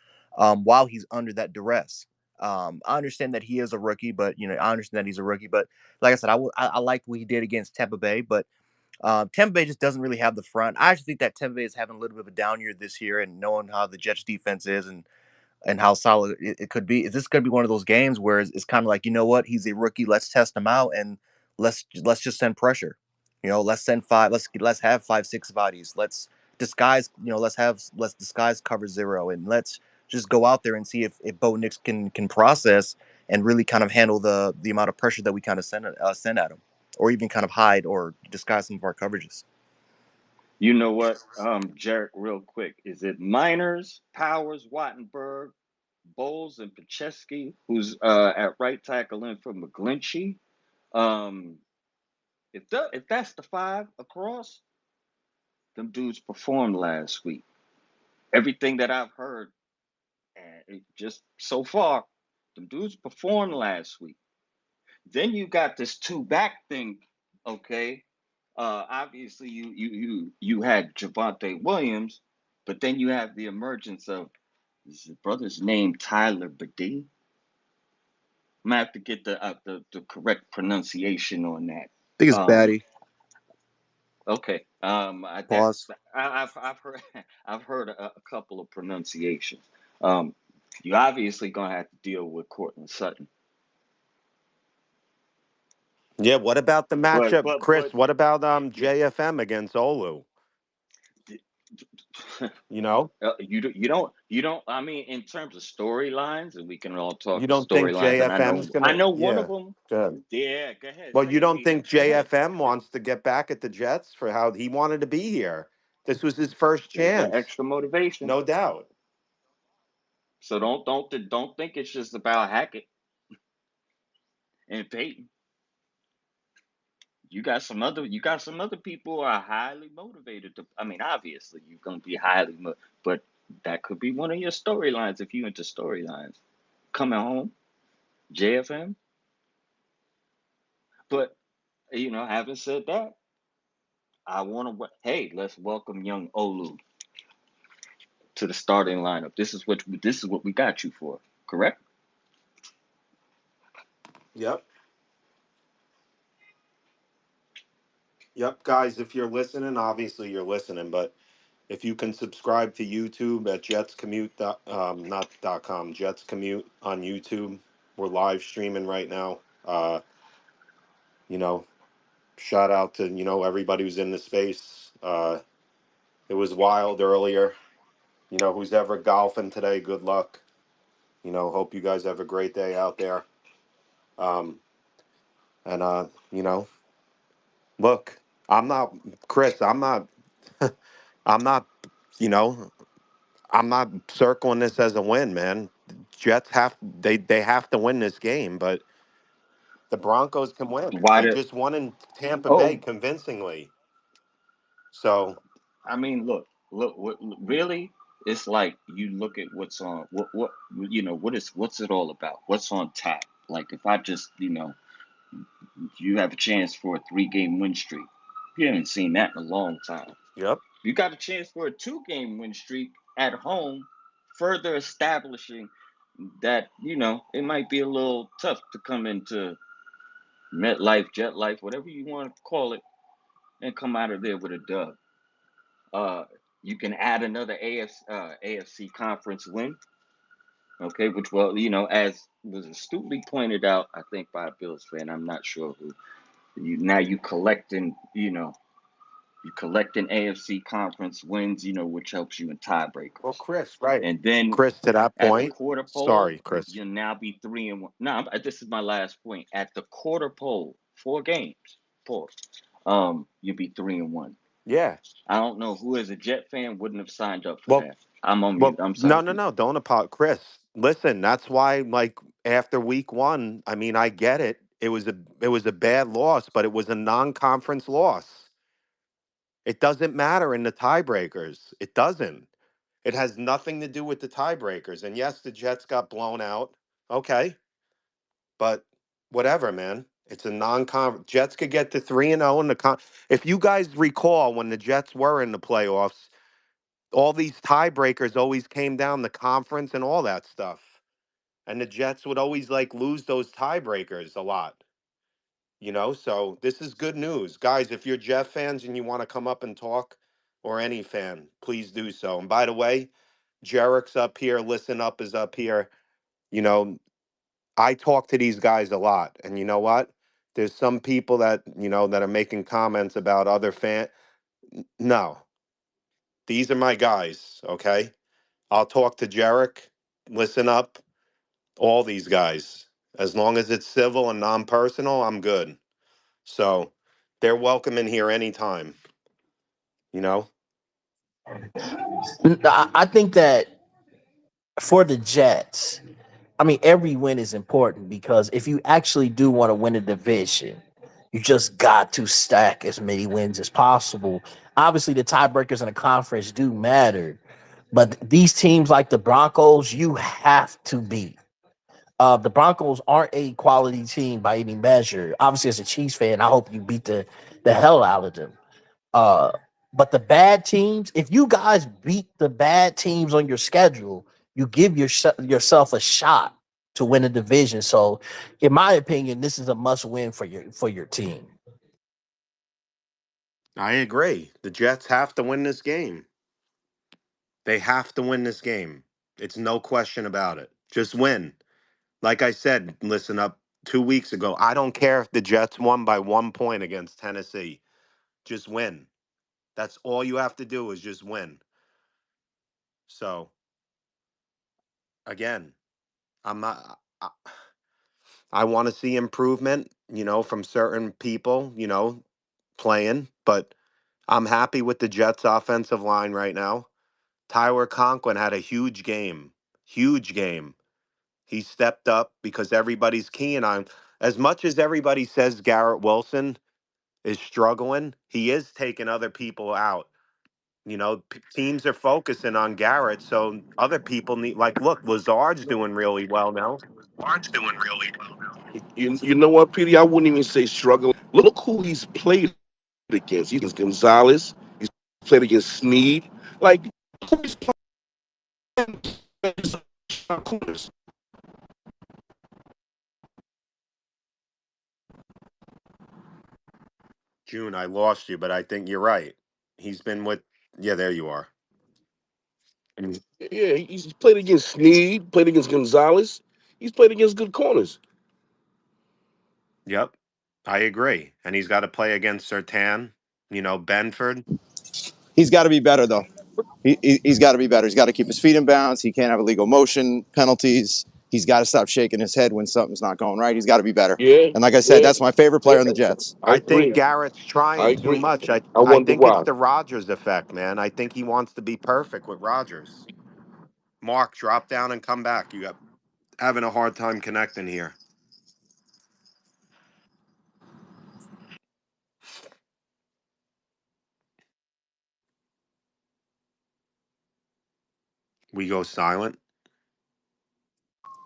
while he's under that duress. I understand that he is a rookie, but I understand that he's a rookie, but like I said, I liked what he did against Tampa Bay, but Tampa Bay just doesn't really have the front. I actually think that Tampa Bay is having a little bit of a down year this year, and knowing how the Jets defense is and how solid it could be. Is this going to be one of those games where it's kind of like, you know what, he's a rookie, let's test him out and let's just send pressure. Let's send five. Let's have 5-6 bodies. Let's disguise. Let's disguise cover zero, and let's just go out there and see if Bo Nix can process and really kind of handle the amount of pressure that we kind of send at him, or even kind of hide or disguise some of our coverages. You know what, Jarek, real quick. Is it Miners, Powers, Wattenberg, Bowles, and Pacheski, who's at right tackle in for McGlinchey? Um, if that's the five across, them dudes performed last week. Everything that I've heard, and it just so far, them dudes performed last week. Then you got this two back thing, okay? Obviously you had Javante Williams, but then you have the emergence of, is his brother's name Tyler Badee? I'm gonna have to get the correct pronunciation on that. I think it's Um, Batty. okay. Pause. I've heard I've heard a couple of pronunciations. Um, you obviously gonna have to deal with Cortland Sutton, Yeah, what about the but matchup, but Chris? but What about yeah. JFM against Olu? You know, You don't. I mean, in terms of storylines, and we can all you talk don't think storylines. And JFM's I gonna? know one of Yeah, them. good. Yeah, go ahead, Well, say you it, don't Peter. think Go ahead. JFM wants to get back at the Jets for how he wanted to be here? This was his first There's that chance, extra motivation. no doubt. So don't think it's just about Hackett and Peyton. You got some other people who are highly motivated to. I mean, obviously you're gonna be but that could be one of your storylines if you into storylines. Coming home, JFM. But having said that, I want to. Hey, let's welcome young Olu to the starting lineup. This is what we got you for. Correct? Yep, yep, guys. If you're listening, obviously you're listening, but if you can subscribe to YouTube at not .com, Jets Commute on YouTube. We're live streaming right now. You know, shout out to, everybody who's in the space. It was wild earlier. Who's ever golfing today, good luck. Hope you guys have a great day out there. Um, and look, I'm not Chris, I'm not, you know, I'm not circling this as a win, man. Jets they have to win this game, but the Broncos can win. Why They did? just won in Tampa Bay Oh, convincingly. So, I mean, look. Really, it's like you look at what's on. What's it all about? What's on tap? Like if I just you have a chance for a 3-game win streak. You haven't seen that in a long time. yep. You got a chance for a 2-game win streak at home, further establishing that it might be a little tough to come into MetLife, Jet Life, whatever you want to call it, and come out of there with a dub. Uh, you can add another AFC conference win, okay, which, well, as was astutely pointed out, I think by a Bills fan, I'm not sure who. Now you collecting AFC conference wins, which helps you in Well, tiebreakers. Chris, right. And then Chris, to that at the point, quarter pole, sorry, Chris. you'll now be 3-1. No, this is my last point. At the quarter pole, 4 games. Pause. You'd be 3-1. Yeah. I don't know who as a Jet fan wouldn't have signed up for Well, that. I'm on well, mute. I'm no, sorry, no, Keith. no. Don't apologize, Chris. Listen, that's why, like, after week one, I mean, I get it. It was a bad loss, but it was a non-conference loss. It doesn't matter in the tiebreakers. It doesn't. It has nothing to do with the tiebreakers. And yes, the Jets got blown out. Okay, but whatever, man. It's a non-conference. Jets could get to 3-0 in the If you guys recall, when the Jets were in the playoffs, all these tiebreakers always came down the conference and all that stuff. And the Jets would always like lose those tiebreakers a lot. So this is good news. Guys, if you're Jeff fans and you want to come up and talk, or any fan, please do so. And by the way, Jarek's up here, Listen Up is up here. You know, I talk to these guys a lot. And you know what? There's some people that are making comments about other No, these are my guys, okay? I'll talk to Jarek, Listen Up, all these guys. As long as it's civil and non-personal, I'm good. So they're welcome in here anytime, you know? I think that for the Jets, I mean, every win is important because if you actually do want to win a division, you just got to stack as many wins as possible. Obviously, the tiebreakers in the conference do matter, but these teams like the Broncos, you have to beat. The Broncos aren't a quality team by any measure. Obviously, as a Chiefs fan, I hope you beat the hell out of them. Uh, but the bad teams, if you guys beat the bad teams on your schedule, you give yourself a shot to win a division. So, in my opinion, this is a must win for your team. I agree. The Jets have to win this game. They have to win this game. It's no question about it. Just win. Like I said, Listen Up 2 weeks ago, I don't care if the Jets won by 1 point against Tennessee. Just win. That's all you have to do is just win. So, again, I'm not. I want to see improvement, from certain people, playing, but I'm happy with the Jets' offensive line right now. Tyler Conklin had a huge game. Huge game. He stepped up because everybody's keying on. As much as everybody says Garrett Wilson is struggling, he is taking other people out. Teams are focusing on Garrett, so other people need. Like, look, Lazard's doing really well now. You know what, Petey? I wouldn't even say struggling. Look who he's played against. He's Gonzalez. He's played against Sneed. Like, who he's playing against. June, I lost you, but I think you're right. He's been with. Yeah, there you are. And Yeah, he's played against Sneed, played against Gonzalez. He's played against good corners. yep, I agree. And he's got to play against Sertan. Benford. He's got to be better, though. He's got to be better. He's got to keep his feet in bounds. He can't have illegal motion penalties. He's got to stop shaking his head when something's not going right. He's got to be better. Yeah, And like I said, yeah, that's my favorite yeah. player on the Jets. I I think agree. Garrett's I trying too agree. much. I I I wonder think it's why. the Rogers effect, man. I think he wants to be perfect with Rogers. Mark, drop down and come back. You got having a hard time connecting here. We go silent.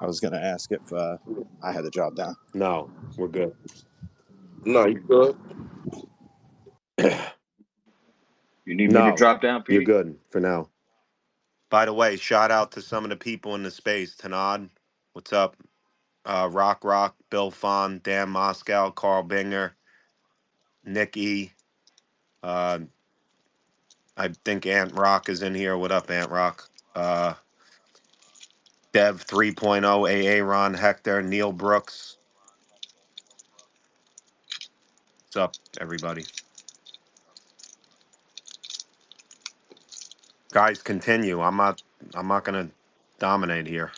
I was going to ask if I had the job down. No, we're good. No, you good? You need me to No, drop down, you're Petey? good for now. By the way, shout out to some of the people in the space. Tanad, what's up? Rock, Bill Fawn, Dan Moscow, Carl Binger, Nick E. Uh, I think Ant Rock is in here. What up, Ant Rock? Dev 3.0, AA Ron Hector, Neil Brooks. What's up, everybody? Guys, continue. I'm not gonna dominate here.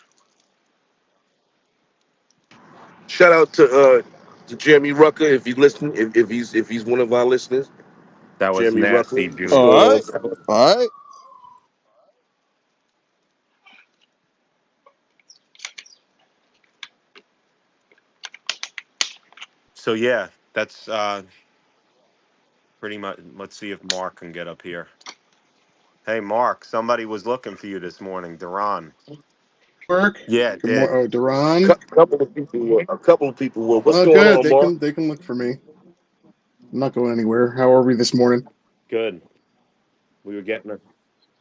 Shout out to to Jeremy Rucker if he listen, if he's one of our listeners. That was Jeremy Rucker, nasty, what's Junior. going on, All right, fella? all right. So yeah, that's pretty much. Let's see if Mark can get up here. Hey, Mark, somebody was looking for you this morning. Duran. Work. Yeah, it Good did. morning. Oh, Duran. Couple of people were. A couple of people were. What's Oh, going good. on, They Mark? can look for me. I'm not going anywhere. How are we this morning? Good. We were getting a.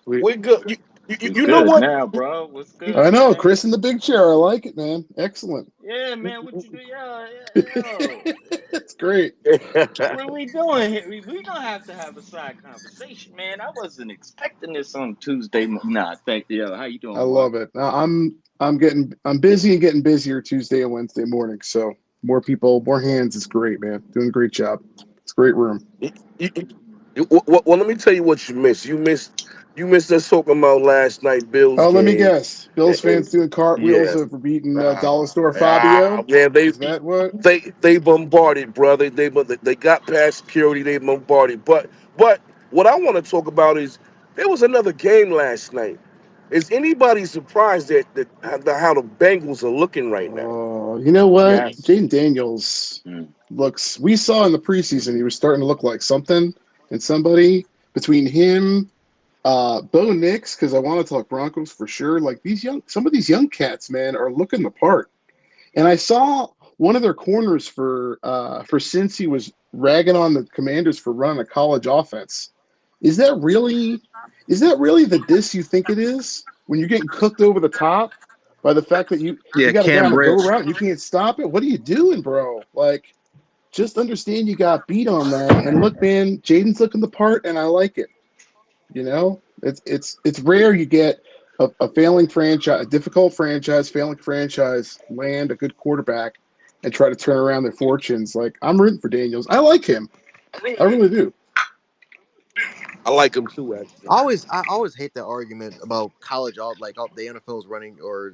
We, We're good. We You know good what? now, bro. What's I good, know man? Chris in the big chair. I like it, man. Excellent. Yeah, man. What you do? Yo. It's great. What are we doing here? We gonna have to have a side conversation, man. I wasn't expecting this on Tuesday. Nah, thank you. How you I doing, Mark? love it. I'm busy and getting busier Tuesday and Wednesday morning. So more people, more hands is great, man. Doing a great job. It's a great room. Well, let me tell you what you missed. You missed us talking about last night Bills Oh, let me game. guess. Bills And fans doing cartwheels yeah, over beating Dollar Store ah, Fabio. man, Is that what? they bombarded, brother. They got past security. They bombarded. But what I want to talk about is there was another game last night. Is anybody surprised how the Bengals are looking right now? Oh, you know what? Yes. Jaden Daniels Mm. looks. We saw in the preseason he was starting to look like something and somebody between him, Bo Nix, because I want to talk Broncos for sure. Like some of these young cats, man, are looking the part. And I saw one of their corners for Cincy was ragging on the Commanders for running a college offense. Is that really is that really the diss you think it is when you're getting cooked over the top by the fact that you Yeah, got a guy Cam on a go Britt. route and you can't stop it? What are you doing, bro? Like, just understand you got beat on that. And look, man, Jaden's looking the part, and I like it. You know, it's rare you get a failing franchise, a difficult franchise, failing franchise land a good quarterback and try to turn around their fortunes. Like, I'm rooting for Daniels. I like him. I really do. I like them too, actually. I always hate that argument about college like the NFL is running or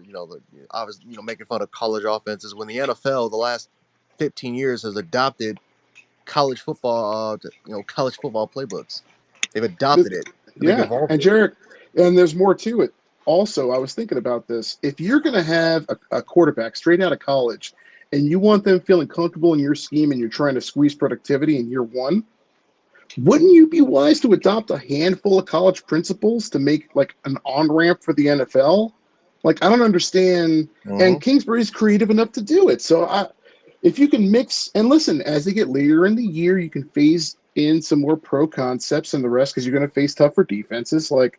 I was making fun of college offenses when the NFL the last 15 years has adopted college football playbooks. They've The, adopted it. They've yeah, evolved and it. Jarek, and there's more to it. Also, I was thinking about this. If you're going to have a quarterback straight out of college, and you want them feeling comfortable in your scheme, and you're trying to squeeze productivity in year one, wouldn't you be wise to adopt a handful of college principles to make like an on ramp for the NFL? Like, I don't understand. Hmm. And Kingsbury's creative enough to do it. So if you can mix and listen, as they get later in the year, you can phase in some more pro concepts and the rest because you're going to face tougher defenses. Like,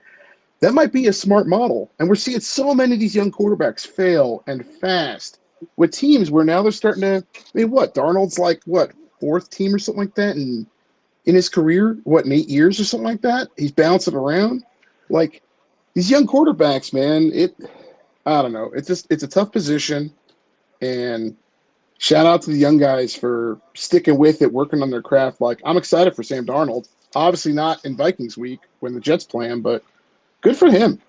that might be a smart model. And we're seeing so many of these young quarterbacks fail and fast with teams where now they're starting to. I mean, what? Darnold's like, what, fourth team or something like that? And in his career, what, in 8 years or something like that? He's bouncing around. Like, these young quarterbacks, man, I don't know. It's a tough position. And shout out to the young guys for sticking with it, working on their craft. Like, I'm excited for Sam Darnold. Obviously not in Vikings week when the Jets play him, but good for him.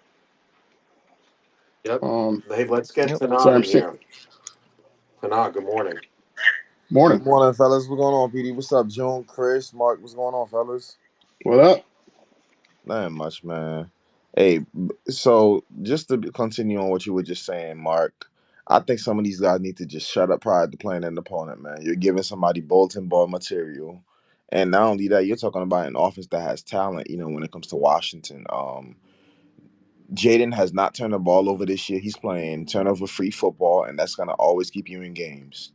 Yep. Hey, let's get Yep. Tanan Sorry, I'm in saying here. Tanan, good morning. morning. Good morning, fellas. What's going on, PD? What's up, June, Chris, Mark? What's going on, fellas? What up? Not much, man. Hey, so just to continue on what you were just saying, Mark, I think some of these guys need to just shut up prior to playing an opponent, man. You're giving somebody bulletin board material. And not only that, you're talking about an offense that has talent, when it comes to Washington. Jaden has not turned the ball over this year. He's playing turnover free football, and that's gonna always keep you in games.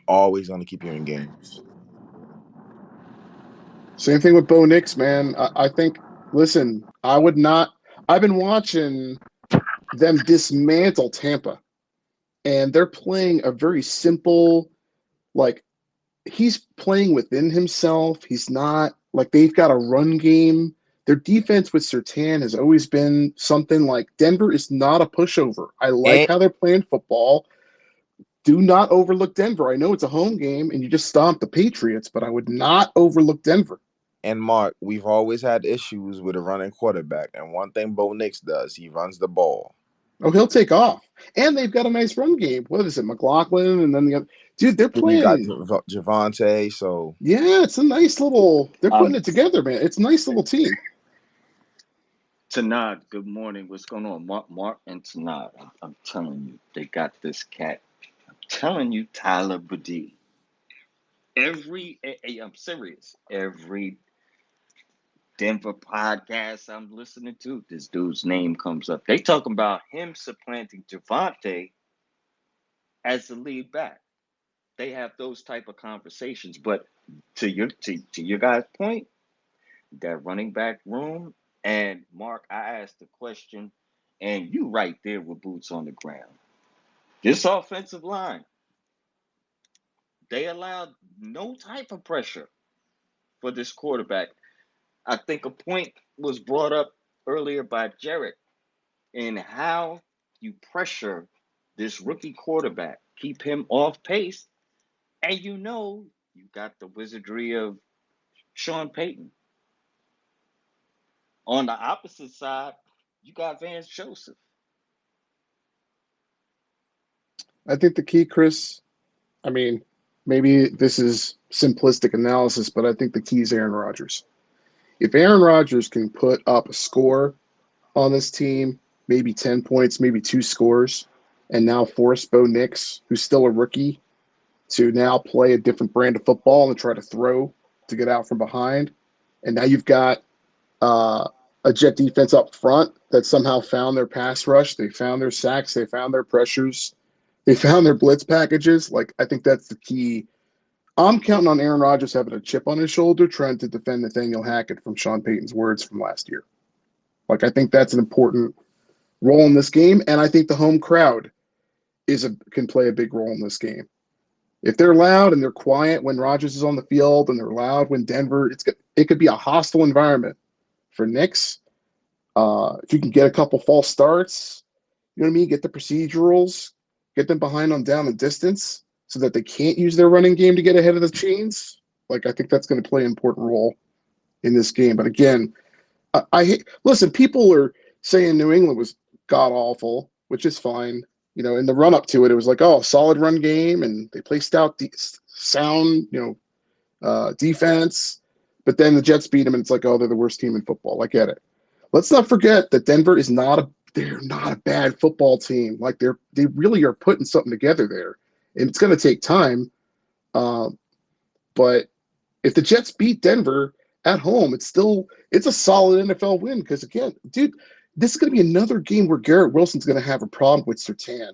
Always gonna keep you in games. Same thing with Bo Nix, man. I think, listen, I would not. I've been watching them dismantle Tampa, and they're playing a very simple, like, he's playing within himself. He's not like they've got a run game. Their defense with Sertan has always been something like Denver is not a pushover. I like And how they're playing football. Do not overlook Denver. I know it's a home game and you just stomped the Patriots, but I would not overlook Denver. And Mark, we've always had issues with a running quarterback, and one thing Bo Nix does, he runs the ball. Oh, he'll take off. And they've got a nice run game. What is it, McLaughlin? And then the other dude, they're Then you got playing. Javante. So Yeah, it's a nice little. They're putting Um, it together, man. It's a nice little team. Tanad, good morning. What's going on? Mark and Tanad. I'm telling you, they got this cat. I'm telling you, Tyler Badee. I'm serious. Every Denver podcast I'm listening to, this dude's name comes up. They talking about him supplanting Javante as the lead back. They have those type of conversations. But to your guys' point, that running back room, and Mark, I asked the question, and you right there with boots on the ground. This offensive line, they allowed no type of pressure for this quarterback. I think a point was brought up earlier by Jared in how you pressure this rookie quarterback, keep him off pace, and you got the wizardry of Sean Payton. On the opposite side, you got Vance Joseph. I think the key, Chris. I mean, maybe this is simplistic analysis, but I think the key is Aaron Rodgers. If Aaron Rodgers can put up a score on this team, maybe 10 points, maybe two scores, and now force Bo Nix, who's still a rookie, to now play a different brand of football and try to throw to get out from behind. And now you've got a Jet defense up front that somehow found their pass rush. They found their sacks. They found their pressures. They found their blitz packages. Like, I think that's the key. I'm counting on Aaron Rodgers having a chip on his shoulder trying to defend Nathaniel Hackett from Sean Payton's words from last year. Like, I think that's an important role in this game, and I think the home crowd can play a big role in this game. If they're loud and they're quiet when Rodgers is on the field, and they're loud when Denver, it could be a hostile environment for Knicks. If you can get a couple false starts, you know what I mean? Get the procedurals, get them behind on down the distance so that they can't use their running game to get ahead of the chains. Like, I think that's going to play an important role in this game. But again, listen. People are saying New England was god awful, which is fine. You know, in the run up to it, it was like, oh, solid run game, and they play stout, sound, defense. But then the Jets beat them, and it's like, oh, they're the worst team in football. I get it. Let's not forget that Denver is they're not a bad football team. Like, they really are putting something together there, and it's going to take time. But if the Jets beat Denver at home, it's a solid NFL win because, again, dude, this is going to be another game where Garrett Wilson's going to have a problem with Sertan,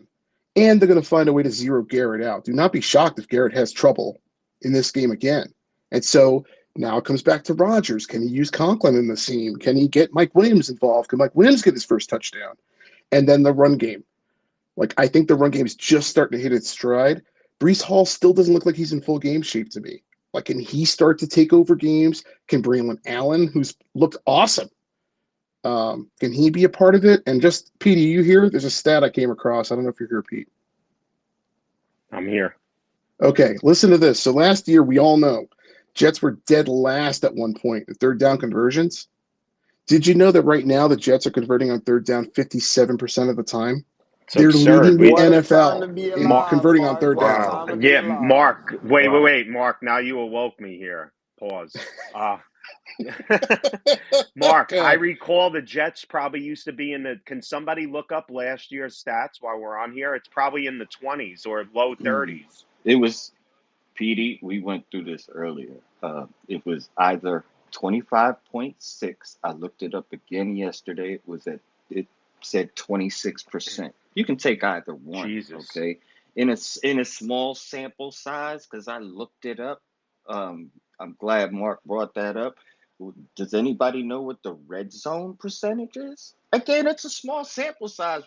and they're going to find a way to zero Garrett out. Do not be shocked if Garrett has trouble in this game again. And so now it comes back to Rodgers. Can he use Conklin in the seam? Can he get Mike Williams involved? Can Mike Williams get his first touchdown? And then the run game. Like, I think the run game is just starting to hit its stride. Brees Hall still doesn't look like he's in full game shape to me. Like, can he start to take over games? Can Braylon Allen, who's looked awesome, can he be a part of it? And just, Pete, are you here? There's a stat I came across. I don't know if you're here, Pete. I'm here. Okay, listen to this. So last year, we all know Jets were dead last at one point in third down conversions. Did you know that right now the Jets are converting on third down 57% of the time? It's They're leading absurd. the What a time to NFL be in alive, converting on Mark. third What a down. Wow. time to be Yeah, alive. Mark. Wait, Wow. Mark. Now you awoke me here. Pause. Mark, I recall the Jets probably used to be in the. Can somebody look up last year's stats while we're on here? It's probably in the 20s or low 30s. It was PD. We went through this earlier. It was either 25.6. I looked it up again yesterday. It said 26%. You can take either one, Jesus. okay? In a small sample size, because I looked it up. I'm glad Mark brought that up. Does anybody know what the red zone percentage is? Again, it's a small sample size.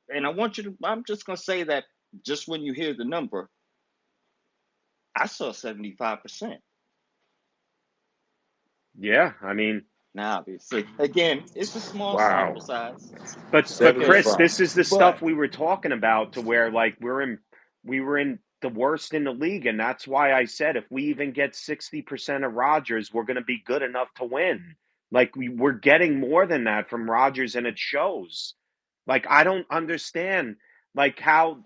And I want you to. I'm just gonna say that just when you hear the number, I saw 75%. Yeah, I mean, Now, obviously, again, it's a small sample wow. size. But Okay, Chris, 75. this is the but stuff we were talking about to where like we were in the worst in the league, and that's why I said if we even get 60% of Rodgers, we're going to be good enough to win. Like we're getting more than that from Rodgers, and it shows. Like, I don't understand like how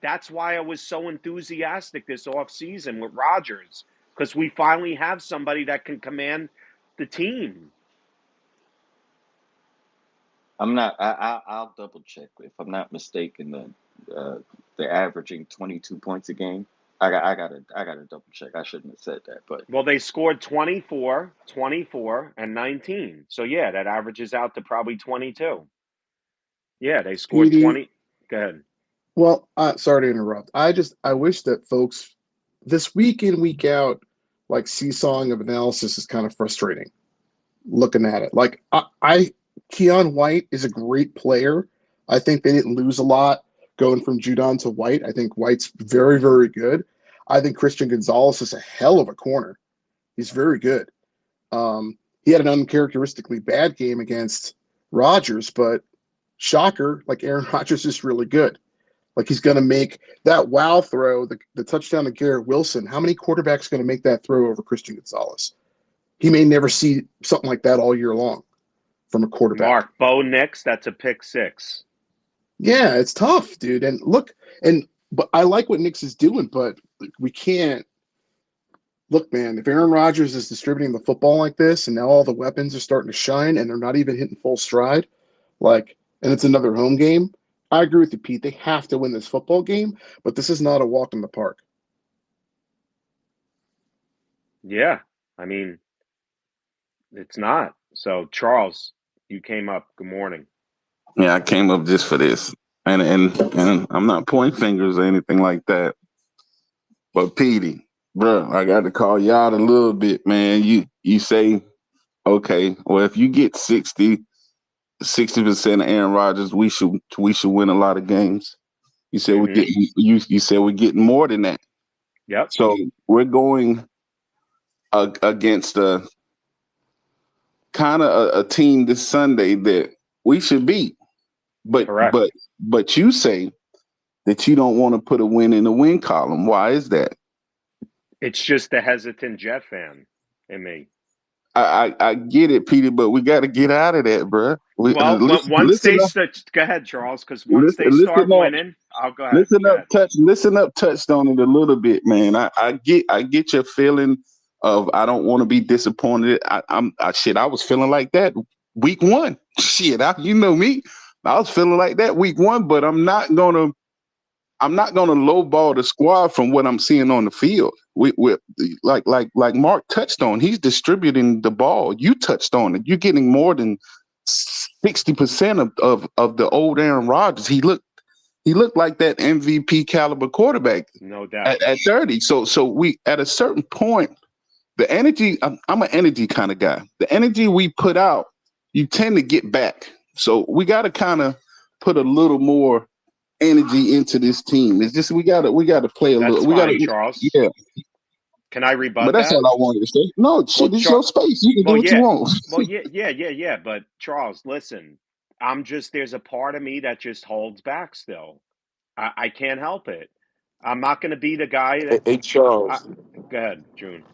that's why I was so enthusiastic this offseason with Rodgers, because we finally have somebody that can command the team. I'm not. I'll double check. If I'm not mistaken, they're averaging 22 points a game. I gotta double check. I shouldn't have said that, but Well, they scored 24, 24, and 19. So yeah, that averages out to probably 22. Yeah, they scored PD. 20. Go ahead. Well, sorry to interrupt. I wish that folks this week in week out, like seesawing of analysis is kind of frustrating. Looking at it, like Keon White is a great player. I think they didn't lose a lot going from Judon to White. I think White's very, very good. I think Christian Gonzalez is a hell of a corner. He's very good. He had an uncharacteristically bad game against Rodgers, but shocker, like Aaron Rodgers is really good. Like he's going to make that wow throw, the touchdown to Garrett Wilson. How many quarterbacks going to make that throw over Christian Gonzalez? He may never see something like that all year long from a quarterback. Mark, Bo Nix, that's a pick six. Yeah, it's tough, dude. And look, but I like what Nix is doing, but we can't look, man. If Aaron Rodgers is distributing the football like this, and now all the weapons are starting to shine, and they're not even hitting full stride, like, and it's another home game. I agree with you, Pete. They have to win this football game, but this is not a walk in the park. Yeah, I mean, it's not. So, Charles, you came up. Good morning. Yeah, I came up just for this, and I'm not pointing fingers or anything like that. But Petey, bro, I got to call you out a little bit, man. You say, okay, well, if you get 60% of Aaron Rodgers, we should win a lot of games. You said we're Mm-hmm. getting you said we're getting more than that. Yep. So we're going against a kind of a team this Sunday that we should beat. But Correct. but but you say that you don't want to put a win in the win column. Why is that? It's just the hesitant Jet fan in me. I get it, Peter, but we got to get out of that, bro. Well, once they start, go ahead, Charles, because once they start Listen up, winning, I'll go ahead. Go ahead. listen up, touched on it a little bit, man. I get your feeling of I don't want to be disappointed. I was feeling like that week one. Shit, you know me. I was feeling like that week one, but I'm not gonna lowball the squad from what I'm seeing on the field. We like Mark touched on. He's distributing the ball. You touched on it. You're getting more than 60% of the old Aaron Rodgers. He looked like that MVP caliber quarterback No doubt. at 30. So we at a certain point, the energy. I'm an energy kind of guy. The energy we put out, you tend to get back. So we got to kind of put a little more energy into this team. It's just we gotta play a That's little. We gotta, fine, Charles. yeah. Can I But rebut that's that? all I wanted to say. No, Well, shit, it's your space. You can do what you yeah. want. Well, yeah. But Charles, listen, there's a part of me that just holds back still. I can't help it. I'm not going to be the guy Hey, that. hey, Charles, Go ahead, June.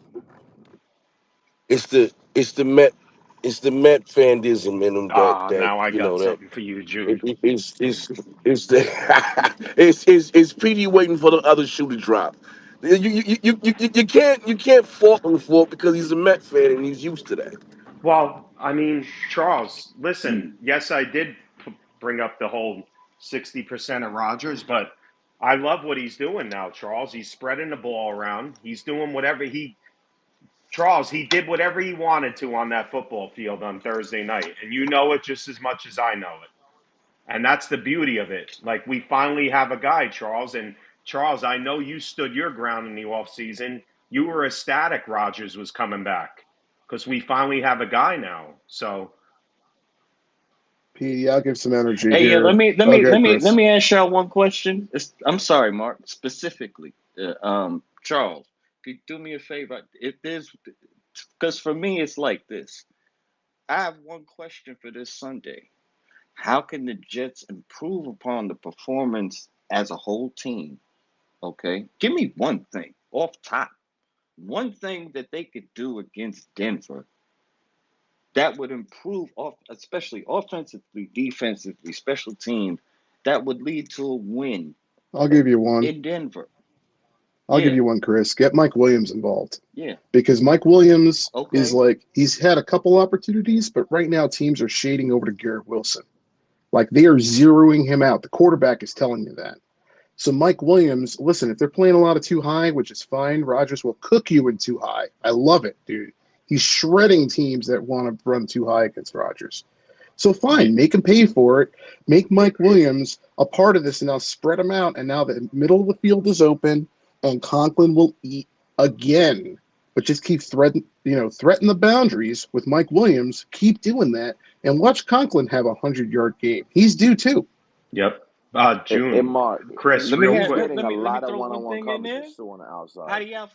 it's the Met fandism in them that Now I you got know that something for you, June. it's the it's PD waiting for the other shoe to drop. You can't fault him for it because he's a Met fan and he's used to that. Well, I mean, Charles, listen, yes, I did bring up the whole 60% of Rogers, but I love what he's doing now, Charles. He's spreading the ball around. He's doing Charles, he did whatever he wanted to on that football field on Thursday night. And you know it just as much as I know it. And that's the beauty of it. Like, we finally have a guy, Charles. And Charles, I know you stood your ground in the offseason. You were ecstatic Rogers was coming back because we finally have a guy now. So, Petey, I'll give some energy hey, yeah, let here. me let me Okay, let me let Chris. me ask y'all one question. I'm sorry, Mark, specifically, Charles. Could you do me a favor? If there's, because for me it's like this. I have one question for this Sunday. How can the Jets improve upon the performance as a whole team? Okay, give me one thing off top. One thing that they could do against Denver that would improve, especially offensively, defensively, special teams. That would lead to a win I'll give you one. in Denver. I'll give Yeah, you one, Chris. Get Mike Williams involved. yeah. Because Mike Williams is Okay. like, he's had a couple opportunities, but right now teams are shading over to Garrett Wilson. Like they are zeroing him out. The quarterback is telling you that. So Mike Williams, listen, if they're playing a lot of too high, which is fine, Rodgers will cook you in too high. I love it, dude. He's shredding teams that want to run too high against Rodgers. So fine, make him pay for it. Make Mike Williams a part of this, and now spread him out. And now the middle of the field is open, and Conklin will eat again. But just keep threaten the boundaries with Mike Williams. Keep doing that, and watch Conklin have 100-yard game. He's due too. Yep. And June, Mark, Chris, Let me real he's have, quick. getting let a me let me lot of throw one one-on-one thing in coverages there. too on the How outside. do y'all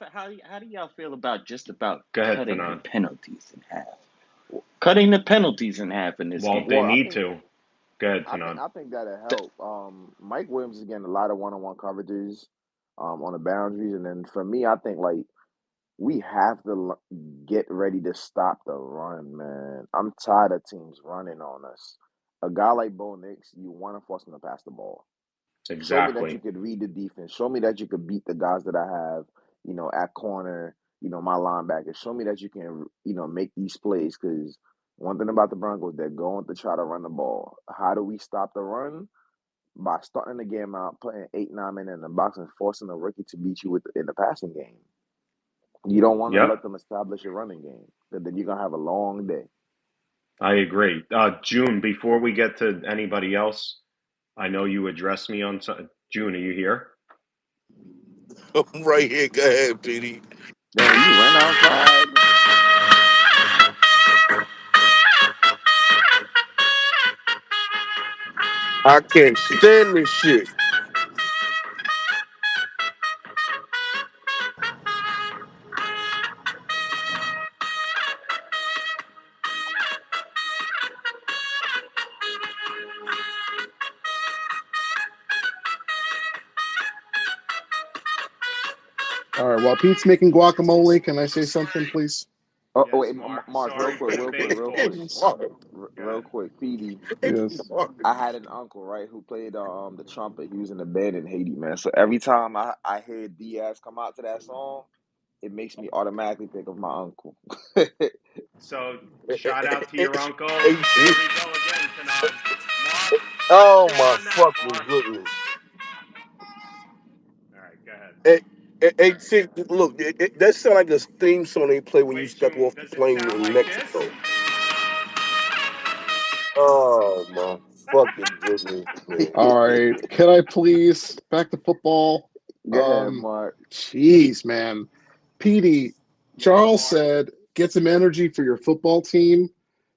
how do y'all feel about just about Go ahead, cutting the Fanon. penalties in half? Cutting the penalties in half in this Well, game. they Well, need to. Go ahead, I think Fanon. I think that'll Th- help. Mike Williams is getting a lot of one-on-one coverages, on the boundaries, and then for me, I think like we have to get ready to stop the run, man. I'm tired of teams running on us. A guy like Bo Nix, you want to force him to pass the ball. Show me that you Exactly. could read the defense. Show me that you could beat the guys that I have, at corner, my linebackers. Show me that you can, make these plays. Because one thing about the Broncos, they're going to try to run the ball. How do we stop the run? By starting the game out, putting 8, 9 men in the box and forcing the rookie to beat you in the passing game. You don't want to let Yep. them establish a running game. Because then you're going to have a long day. I agree. June, before we get to anybody else, I know you addressed me on June, are you here? I'm right here. Go ahead, Petey. Damn, you ran outside? I can't stand this shit. All right, while Pete's making guacamole, can I say something, please? Oh, Yes, wait, Mark. Mark, real Sorry quick, for the real quick, real baseball. quick. Mark, Go Real ahead. quick, Petey. Yes. Mark. I had an uncle, right, who played the trumpet. He was in the band in Haiti, man. So every time I hear Diaz come out to that song, it makes me automatically think of my uncle. So, shout out to your uncle. There Hey, we go again, Fanon. Mark, oh chew my on that, fucking Mark. goodness. All right, go ahead. Hey, see, look, that sound like a theme song they play when you Wait, step June, off the does it plane sound in like this? Mexico. Oh my fucking goodness, man. All right. Can I please back to football? Go ahead, Mark. Jeez, man. Petey, Yes, Charles Mark. said, get some energy for your football team.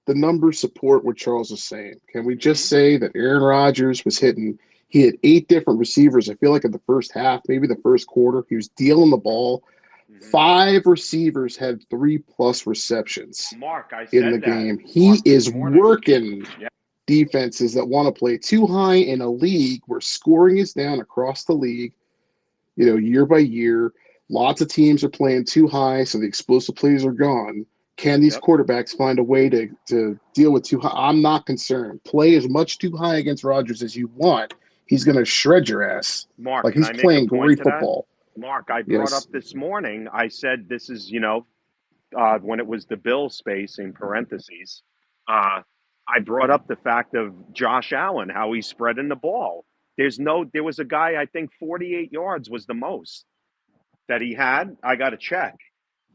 The numbers support what Charles is saying. Can we just Mm-hmm. say that Aaron Rodgers was hitting? He had 8 different receivers. I feel like in the first half, maybe the first quarter, he was dealing the ball. Mm-hmm. 5 receivers had 3+ receptions Mark, I in the said that, game. He Mark, this is morning. working Yeah. defenses that want to play too high in a league where scoring is down across the league, year by year. Lots of teams are playing too high, so the explosive plays are gone. Can these Yep. quarterbacks find a way to deal with too high? I'm not concerned. Play as much too high against Rodgers as you want. He's going to shred your ass. Mark, Like can he's I make a playing point great to that? football. Mark, I brought up Yes. this morning, I said this is, when it was the Bill space in parentheses, I brought up the fact of Josh Allen, how he's spreading the ball. There was a guy, I think 48 yards was the most that he had. I got to check.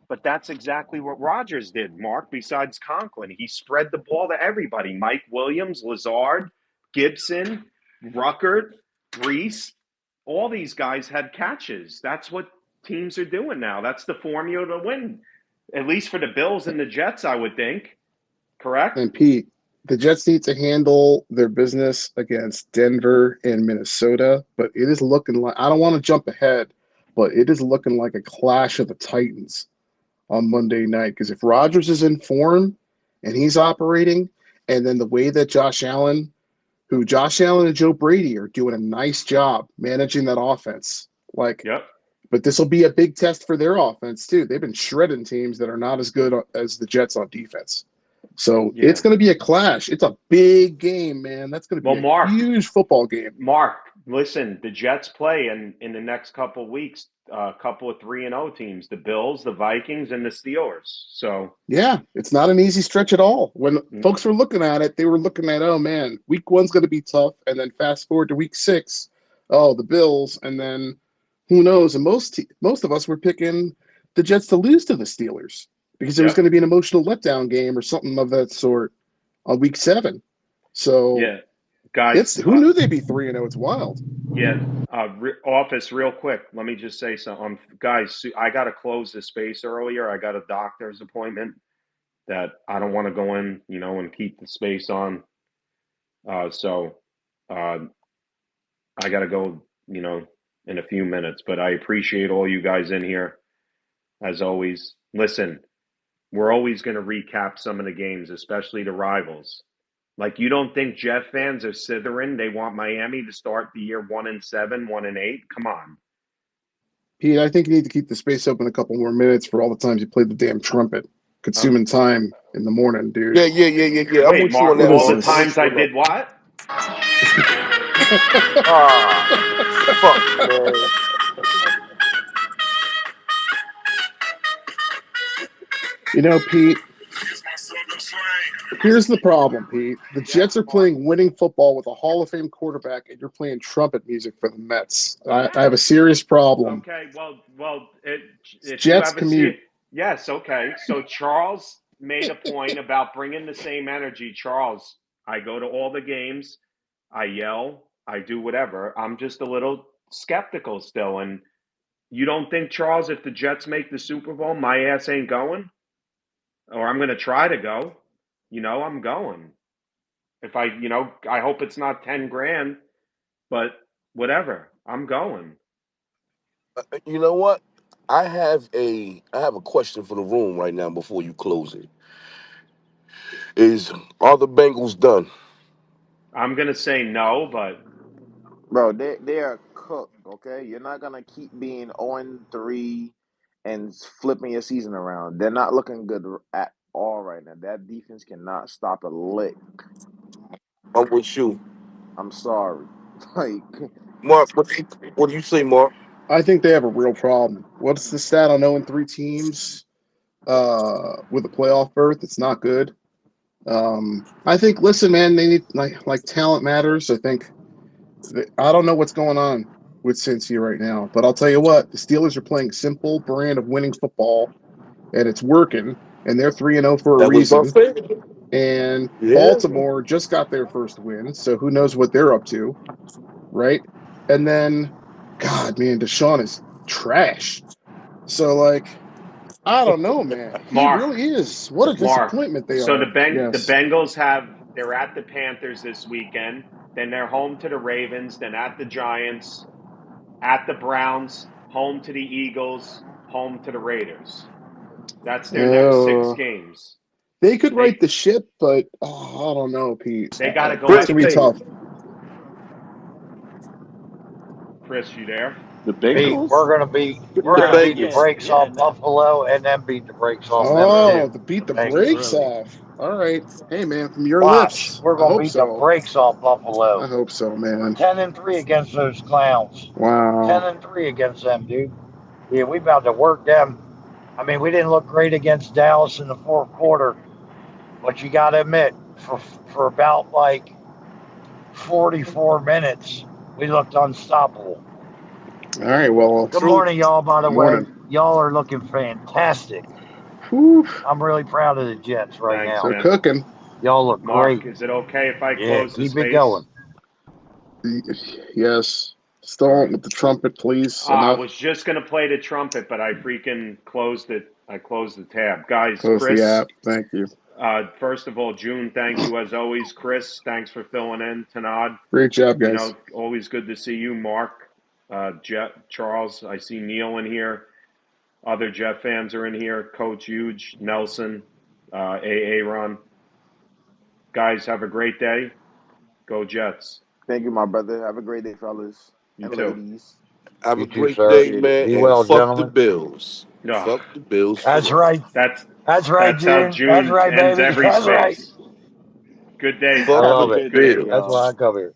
But that's exactly what Rodgers did, Mark, besides Conklin. He spread the ball to everybody. Mike Williams, Lazard, Gibson, Ruckert, Reese. All these guys had catches. That's what teams are doing now. That's the formula to win, at least for the Bills and the Jets, I would think. Correct? And Pete, the Jets need to handle their business against Denver and Minnesota, but it is looking like I don't want to jump ahead, but it is looking like a clash of the Titans on Monday night. Because if Rodgers is in form and he's operating, and then the way that Josh Allen and Joe Brady are doing a nice job managing that offense, Yep. but this will be a big test for their offense too. They've been shredding teams that are not as good as the Jets on defense. So it's Yeah. going to be a clash. It's a big game, man. That's going to Well, be a huge football game. Mark, listen, the Jets play in the next couple of weeks, a couple of 3-0 teams, the Bills, the Vikings, and the Steelers. So Yeah, it's not an easy stretch at all. When folks were looking at it, they were looking at, oh man, week one's going to be tough, and then fast forward to week 6, oh the Bills, and then who knows? And most of us were picking the Jets to lose to the Steelers because it was yep. going to be an emotional letdown game or something of that sort on week 7. So Yeah. Guys, it's who knew they'd be 3-0? It's wild. yeah, office, real quick. Let me just say something. Guys, I got to close the space earlier. I got a doctor's appointment that I don't want to go in, and keep the space on. So I got to go, in a few minutes. But I appreciate all you guys in here, as always. Listen, we're always going to recap some of the games, especially the rivals. Like, you don't think Jet fans are sithering? They want Miami to start the year 1-7, 1-8? Come on. Pete, I think you need to keep the space open a couple more minutes for all the times you played the damn trumpet, Huh? consuming time in the morning, dude. Yeah. I'm Wait, with you on Mark, What that, is all the Mark. I'm this? with times you I on that. did what? Ah, fuck, man. You know, Pete, here's the problem, Pete. The Yeah, Jets are Mark. playing winning football with a Hall of Fame quarterback, and you're playing trumpet music for the Mets. I Yeah. have a serious problem. Okay. Well, if you Jets have a see, commute. yes. Okay. So Charles made a point about bringing the same energy. Charles, I go to all the games. I yell. I do whatever. I'm just a little skeptical still. And you don't think, Charles, if the Jets make the Super Bowl, my ass ain't going? Or I'm going to try to go. I'm going. If I hope it's not 10 grand, but whatever. I'm going. You know what? I have a question for the room right now before you close it. Are the Bengals done? I'm going to say no, but Bro, they are cooked. Okay, you're not gonna keep being 0-3 and flipping your season around. They're not looking good at all right now. That defense cannot stop a lick. I'm with you. I'm sorry. Like, Mark, what do you say, Mark? I think they have a real problem. What's the stat on 0-3 teams with a playoff berth? It's not good. I think, listen, man, they need like talent matters. I don't know what's going on with Cincy right now, but I'll tell you what, the Steelers are playing simple brand of winning football, and it's working, and they're 3-0 for a That was my reason. favorite. And Yeah. Baltimore just got their first win, so who knows what they're up to, right? And then, God, man, Deshaun is trash. So, like, I don't know, man. He Mark, really is. What a disappointment they So the are. the Yes. Bengals they're at the Panthers this weekend, then they're home to the Ravens, then at the Giants, at the Browns, home to the Eagles, home to the Raiders. That's their next 6 Uh, games. they could They right the ship, but I don't know, Pete. they got to go That's at Chris, going to be the tough. Chris, you there? The Pete, Bengals? we're the gonna beat the Bengals. brakes off Buffalo and then beat the brakes off them Oh, too. to beat The the Bengals. brakes off. All right. Hey, man, from your Watch, lips. we're I gonna hope beat the so. brakes off I Buffalo. hope so, We're man. 10-3 against those clowns. Wow. 10-3 against them, dude. Yeah, we about to work them. I mean, we didn't look great against Dallas in the fourth quarter, but you got to admit, for about like 44 minutes, we looked unstoppable. All right. Well, Good morning, y'all. By the way, morning. y'all are looking fantastic. Whew. I'm really proud of the Jets right Thanks, now. They're man. cooking. Y'all look Mark, great. is it okay if I Yeah, close the keep it space? going. Yes. All Still right. with the trumpet, please. I Enough. was just going to play the trumpet, but I freaking closed it. I closed the tab. Guys, Close the Chris, app. Thank you. first of all, June, thank you as always. Chris, thanks for filling in. Tanad, Great job, guys. always good to see you. Mark, Jet, Charles, I see Neil in here. Other Jet fans are in here. Coach Huge, Nelson, Ron. Guys, have a great day. Go Jets. thank you, my brother. Have a great day, fellas You and too. ladies. Have You a too, great sir. day, Appreciate it. man, Be and well, fuck the gentlemen. Bills. Ugh, Fuck the Bills for That's life. right. that's That's right, That's how June. That's June right, ends baby. every That's right. space. Good day. I Fuck Have a love with it. good day, Philly. That's y'all. why I come here.